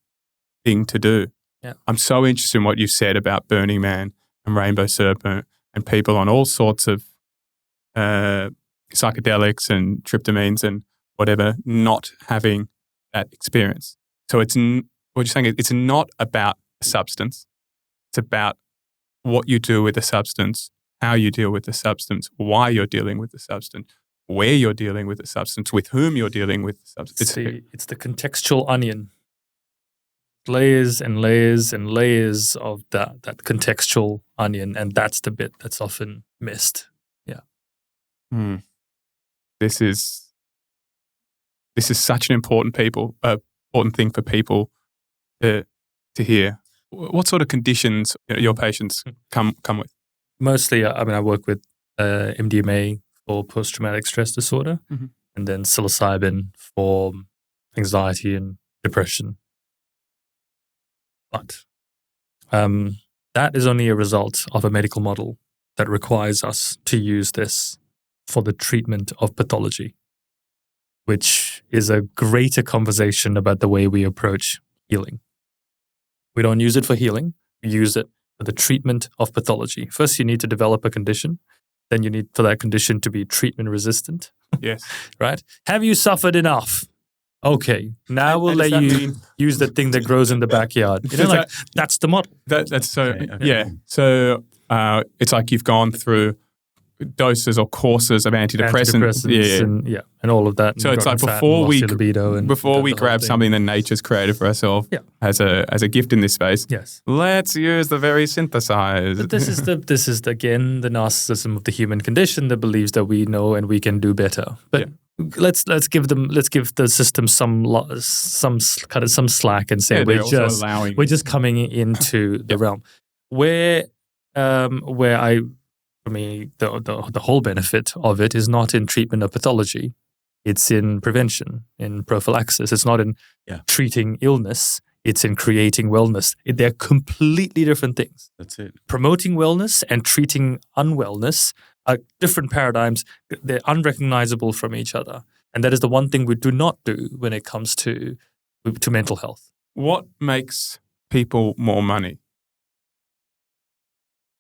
thing to do. Yeah. I'm so interested in what you said about Burning Man and Rainbow Serpent and people on all sorts of psychedelics and tryptamines and whatever, not having that experience. So what you're saying is it's not about substance. It's about what you do with the substance, how you deal with the substance, why you're dealing with the substance, where you're dealing with the substance, with whom you're dealing with the substance. It's the contextual onion. Layers and layers and layers of that contextual onion, and that's the bit that's often missed. Yeah. This is such an important thing for people to hear. What sort of conditions your patients come with? Mostly, I work with MDMA for post-traumatic stress disorder, and then psilocybin for anxiety and depression. But that is only a result of a medical model that requires us to use this for the treatment of pathology, which is a greater conversation about the way we approach healing. We don't use it for healing. We use it for the treatment of pathology. First, you need to develop a condition. Then you need for that condition to be treatment resistant. Yes. Right? Have you suffered enough? Okay, now we'll let you use the thing that grows in the backyard. That's the model. That's so, okay. Yeah. So it's like you've gone through doses or courses of antidepressants and all of that. So it's like before we grab something that nature's created for ourselves as a gift in this space. Yes, let's use the very synthesized. But this is again the narcissism of the human condition that believes that we know and we can do better. But let's give the system some slack and say we're just coming into the realm where for me, the whole benefit of it is not in treatment of pathology. It's in prevention, in prophylaxis. It's not in treating illness. It's in creating wellness. They're completely different things. That's it. Promoting wellness and treating unwellness are different paradigms. They're unrecognizable from each other. And that is the one thing we do not do when it comes to mental health. What makes people more money?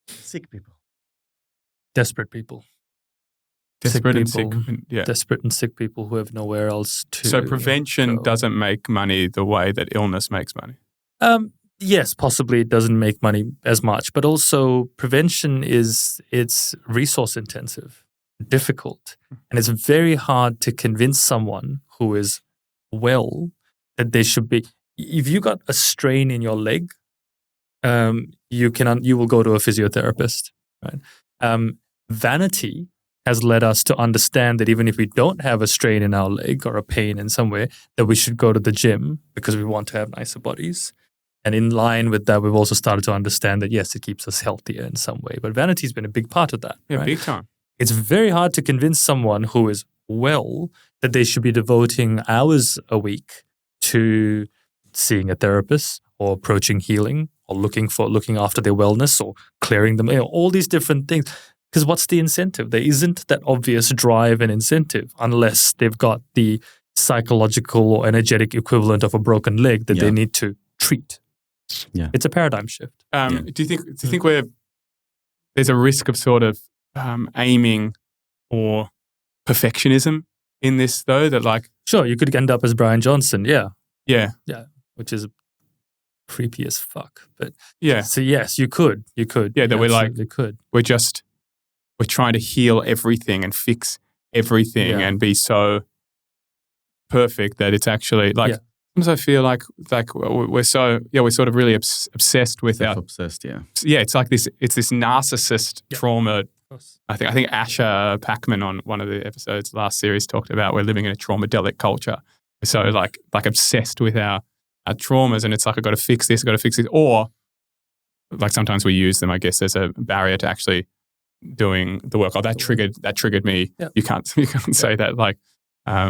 Sick people. Desperate people. Desperate and sick people who have nowhere else to. So prevention doesn't make money the way that illness makes money. Yes, possibly it doesn't make money as much, but also prevention it's resource intensive, difficult, and it's very hard to convince someone who is well that they should be. If you got a strain in your leg, you will go to a physiotherapist, right? Vanity has led us to understand that even if we don't have a strain in our leg or a pain in somewhere, that we should go to the gym because we want to have nicer bodies. And in line with that, we've also started to understand that, yes, it keeps us healthier in some way. But vanity's been a big part of that. Yeah, right? Big time. It's very hard to convince someone who is well that they should be devoting hours a week to seeing a therapist or approaching healing or looking after their wellness or clearing them, all these different things. Because what's the incentive? There isn't that obvious drive and incentive unless they've got the psychological or energetic equivalent of a broken leg that they need to treat. Yeah, it's a paradigm shift. Do you think there's a risk of sort of aiming or perfectionism in this though? That like sure, you could end up as Brian Johnson. Yeah, which is creepy as fuck. But so yes, you could. Yeah, that we're trying to heal everything and fix everything and be so perfect that it's actually like sometimes I feel like we're sort of really obsessed with obsessed. It's like this narcissist trauma. I think Asher Packman on one of the episodes last series talked about we're living in a traumadelic culture. So like obsessed with our traumas, and it's like I've got to fix this, or like sometimes we use them, I guess, as a barrier to actually doing the work. Oh, that triggered me. Yeah. You can't say that. Like, I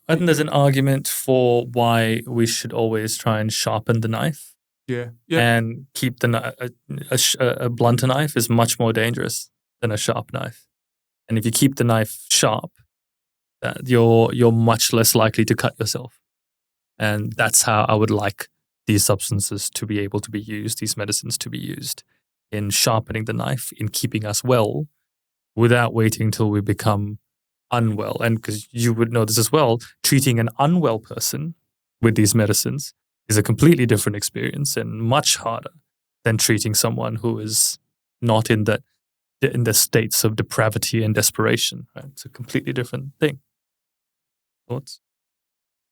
think there's an argument for why we should always try and sharpen the knife. Yeah. And keep a blunt knife is much more dangerous than a sharp knife. And if you keep the knife sharp, you're much less likely to cut yourself. And that's how I would like these substances to be able to be used, these medicines to be used, in sharpening the knife, in keeping us well without waiting till we become unwell. And because you would know this as well, treating an unwell person with these medicines is a completely different experience and much harder than treating someone who is not in the states of depravity and desperation. Right? It's a completely different thing. Thoughts?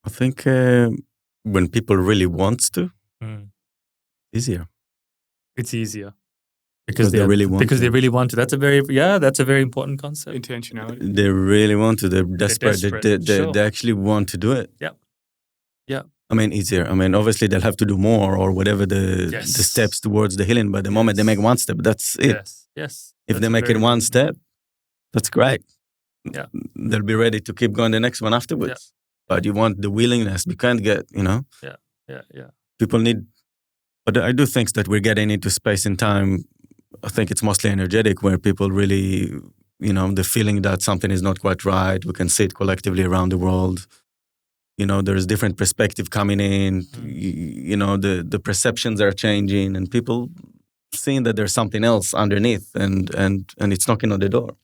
I think when people really want to, easier. It's easier. Because they really want they really want to. That's a very important concept. Intentionality. They really want to. They're desperate. Sure. They actually want to do it. Yeah. I mean, easier. I mean, obviously they'll have to do more or whatever the steps towards the healing. But the moment they make one step, that's it. Yes. If they make it one step, that's great. Yeah. They'll be ready to keep going the next one afterwards. Yeah. But you want the willingness. You can't get, Yeah. People need. But I do think that we're getting into space and time. I think it's mostly energetic, where people really, the feeling that something is not quite right. We can see it collectively around the world. There's different perspective coming in. The perceptions are changing, and people seeing that there's something else underneath, and it's knocking on the door.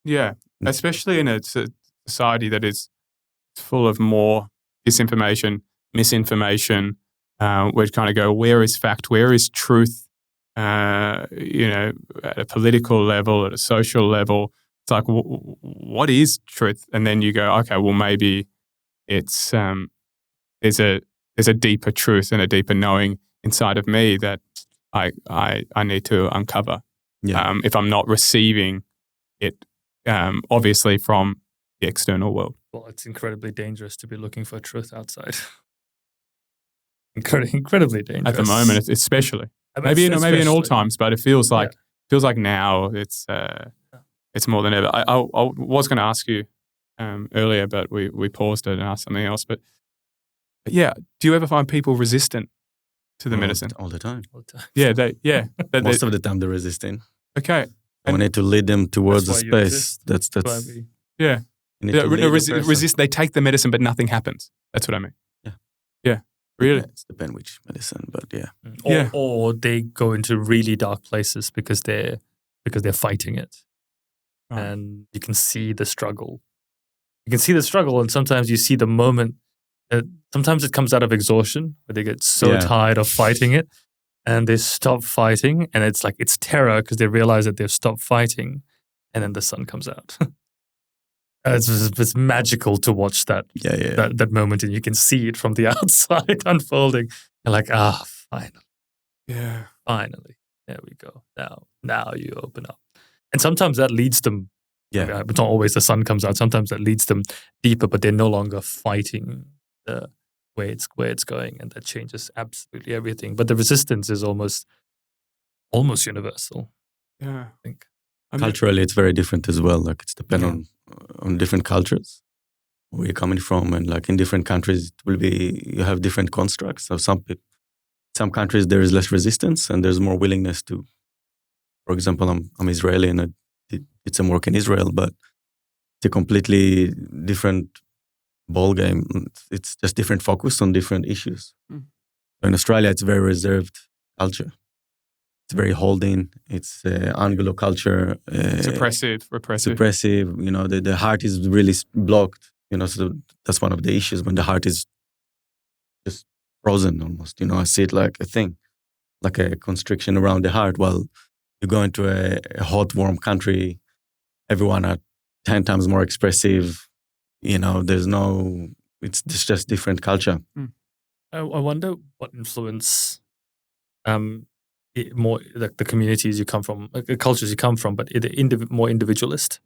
Yeah, especially in a society that is full of more disinformation, misinformation. We're kind of go, where is fact? Where is truth? At a political level, at a social level, it's like, what is truth? And then you go, okay, well, maybe it's there's a deeper truth and a deeper knowing inside of me that I need to uncover. Yeah. If I'm not receiving it, obviously from the external world. Well, it's incredibly dangerous to be looking for truth outside. Incredibly dangerous At the moment, especially. Maybe in all times, but it feels like now it's more than ever. I was going to ask you earlier, but we paused it and asked something else. But yeah, do you ever find people resistant to the medicine? All the time. Yeah, Most of the time they're resisting. Okay. And we need to lead them towards the space. That's yeah. Resist. They take the medicine, but nothing happens. That's what I mean. Yeah. Really? It depends which medicine, but Or they go into really dark places because they're fighting it, and you can see the struggle. And sometimes you see the moment. Sometimes it comes out of exhaustion, where they get so tired of fighting it, and they stop fighting, and it's terror because they realize that they've stopped fighting, and then the sun comes out. It's magical to watch that moment, and you can see it from the outside unfolding. You're like, finally. Yeah. Finally. There we go. Now you open up. And sometimes that leads them, it's not always the sun comes out. Sometimes that leads them deeper, but they're no longer fighting the where it's going, and that changes absolutely everything. But the resistance is almost universal. Yeah. I think. Culturally, it's very different as well. Like, it's dependent on different cultures, where you're coming from, and like in different countries, it will be, you have different constructs. So some countries there is less resistance, and there's more willingness to. For example, I'm Israeli, and I did some work in Israel, but it's a completely different ball game. It's just different focus on different issues. So in Australia, it's a very reserved culture. It's very holding. It's Anglo culture. Suppressive, repressive. Suppressive. The heart is really blocked. So that's one of the issues, when the heart is just frozen almost. I see it like a thing, like a constriction around the heart. Well, you go into a hot, warm country, everyone are 10 times more expressive. It's just different culture. I wonder what influence more like the communities you come from, the cultures you come from, but more individualist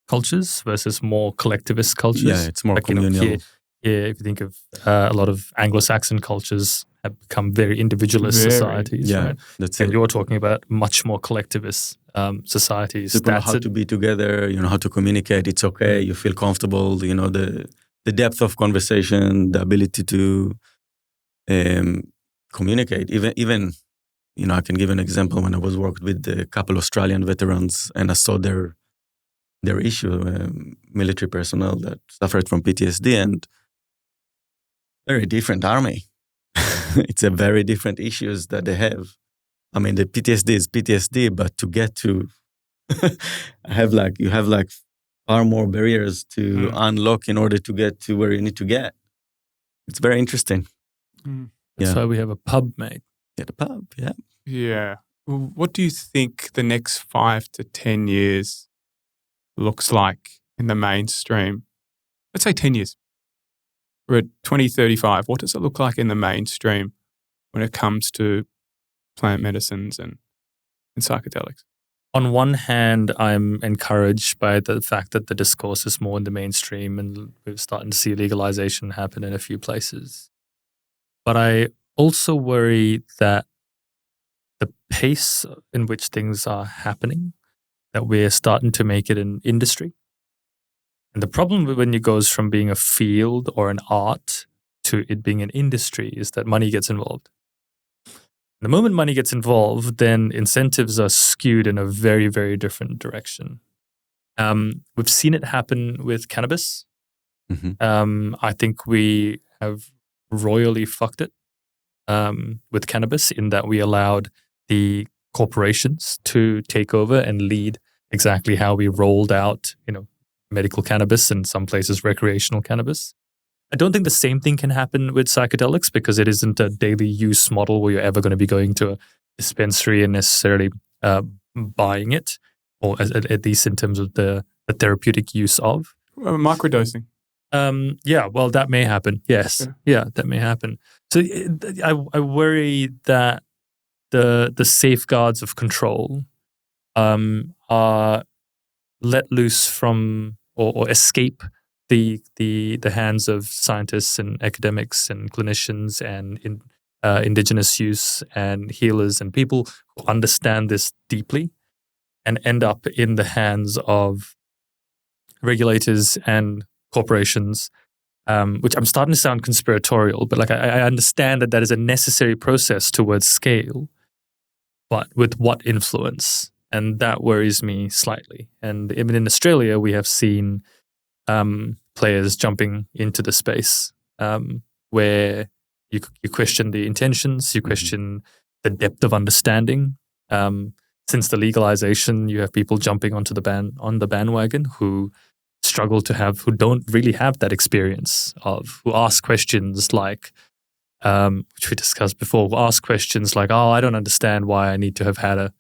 cultures versus more collectivist cultures. Yeah, it's more communal. Here, if you think of a lot of Anglo-Saxon cultures have become very individualist societies. Yeah, right? that's and it. you're talking about much more collectivist societies. People know how to be together, how to communicate. It's okay. You feel comfortable. The depth of conversation, the ability to communicate. Even I can give an example. When I was worked with a couple Australian veterans, and I saw their issue, military personnel that suffered from PTSD, and very different army. It's a very different issues that they have. I mean, the PTSD is PTSD, but to get to you have far more barriers to unlock in order to get to where you need to get. It's very interesting. That's why we have a pub, mate. Yeah, the pub, yeah. Yeah. What do you think the next 5 to 10 years looks like in the mainstream? Let's say 10 years. We're at 2035. What does it look like in the mainstream when it comes to plant medicines and psychedelics? On one hand, I'm encouraged by the fact that the discourse is more in the mainstream and we're starting to see legalization happen in a few places. But I also worry that the pace in which things are happening, that we're starting to make it an industry. And the problem when it goes from being a field or an art to it being an industry is that money gets involved. The moment money gets involved, then incentives are skewed in a very, very different direction. We've seen it happen with cannabis. Mm-hmm. I think we have royally fucked it with cannabis in that we allowed the corporations to take over and lead exactly how we rolled out, medical cannabis and some places recreational cannabis. I don't think the same thing can happen with psychedelics because it isn't a daily use model where you're ever going to be going to a dispensary and necessarily buying it, or at least in terms of the therapeutic use of. Microdosing. Well, that may happen. Yes. Yeah, that may happen. So I worry that the safeguards of control are let loose from or escape the hands of scientists and academics and clinicians and indigenous use and healers and people who understand this deeply and end up in the hands of regulators and corporations, which I'm starting to sound conspiratorial, but I understand that is a necessary process towards scale, but with what influence? And that worries me slightly. And even in Australia, we have seen players jumping into the space where you question the intentions, you question the depth of understanding. Since the legalization, you have people jumping onto the bandwagon who struggle who don't really have that experience who ask questions like, which we discussed before, who ask questions like, "Oh, I don't understand why I need to have had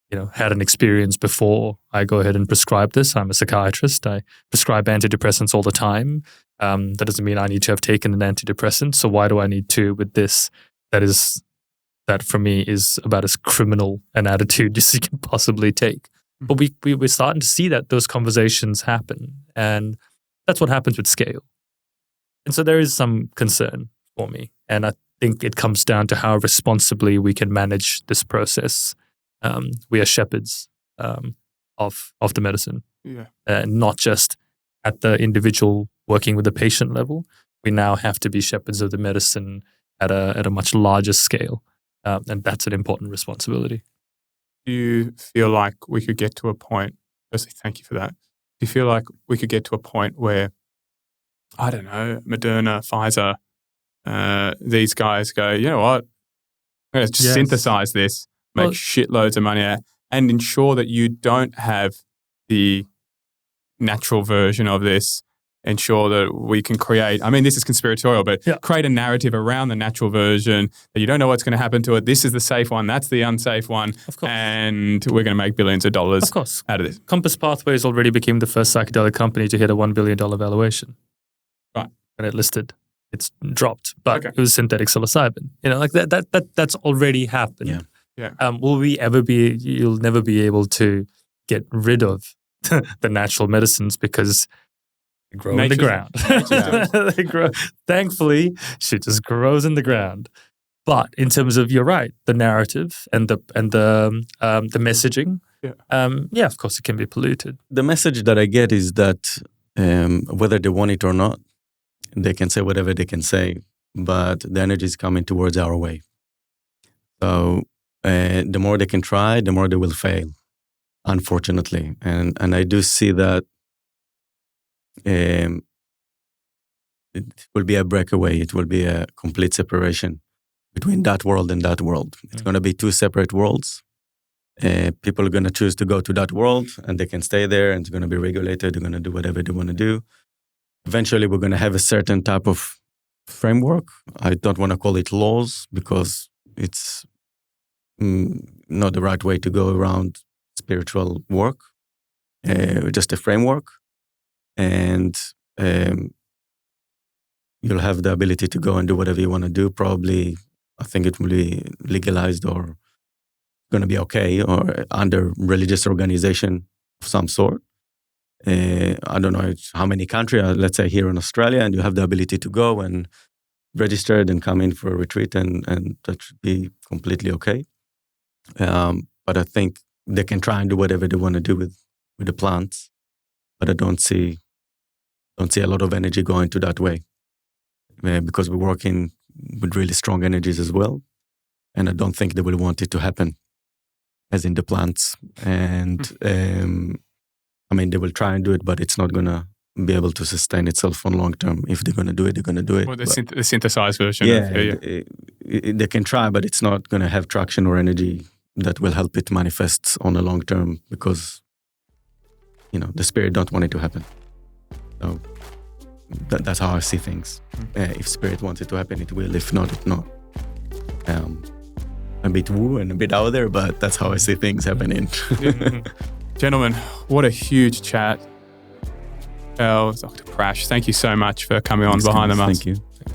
an experience before I go ahead and prescribe this. I'm a psychiatrist. I prescribe antidepressants all the time. That doesn't mean I need to have taken an antidepressant. So why do I need to with this? That for me is about as criminal an attitude as you can possibly take." But we're starting to see that those conversations happen. And that's what happens with scale. And so there is some concern for me. And I think it comes down to how responsibly we can manage this process. We are shepherds of the medicine, not just at the individual working with the patient level. We now have to be shepherds of the medicine at a much larger scale, and that's an important responsibility. Do you feel like we could get to a point? Firstly, thank you for that. Do you feel like we could get to a point where, I don't know, Moderna, Pfizer, these guys go, you know what? I'm going to synthesize this. Make shitloads of money out and ensure that you don't have the natural version of this. Ensure that we can create, this is conspiratorial, but create a narrative around the natural version that you don't know what's going to happen to it. This is the safe one. That's the unsafe one. Of course. And we're going to make billions of dollars out of this. Compass Pathways already became the first psychedelic company to hit a $1 billion valuation. Right. And it listed. It's dropped, but it was synthetic psilocybin. That's already happened. Yeah. Will we ever you'll never be able to get rid of the natural medicines because they grow in the ground. They grow. Thankfully, shit just grows in the ground. But in terms of, you're right, the narrative and the messaging, of course it can be polluted. The message that I get is that whether they want it or not, they can say whatever they can say, but the energy is coming towards our way. So the more they can try, the more they will fail, unfortunately. And I do see that it will be a breakaway. It will be a complete separation between that world and that world. It's going to be two separate worlds. People are going to choose to go to that world and they can stay there and it's going to be regulated. They're going to do whatever they want to do. Eventually, we're going to have a certain type of framework. I don't want to call it laws because it's not the right way to go around spiritual work, just a framework. And you'll have the ability to go and do whatever you want to do. Probably, I think it will be legalized or going to be okay, or under religious organization of some sort. I don't know how many countries, let's say here in Australia, and you have the ability to go and register and come in for a retreat, and that should be completely okay. But I think they can try and do whatever they want to do with the plants, but I don't see a lot of energy going to that way, because we're working with really strong energies as well, and I don't think they will want it to happen as in the plants. And I mean, they will try and do it, but it's not going to be able to sustain itself on long term. If they're going to do it, they're going to do it. Well, the synthesized version. Yeah, they can try, but it's not going to have traction or energy that will help it manifest on a long term, because, the spirit don't want it to happen. So that's how I see things. If spirit wants it to happen, it will. If not, it not. A bit woo and a bit out there, but that's how I see things happening. Gentlemen, what a huge chat. Dr. Prash, thank you so much for coming on Behind the Mask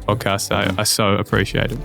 podcast. I so appreciate it.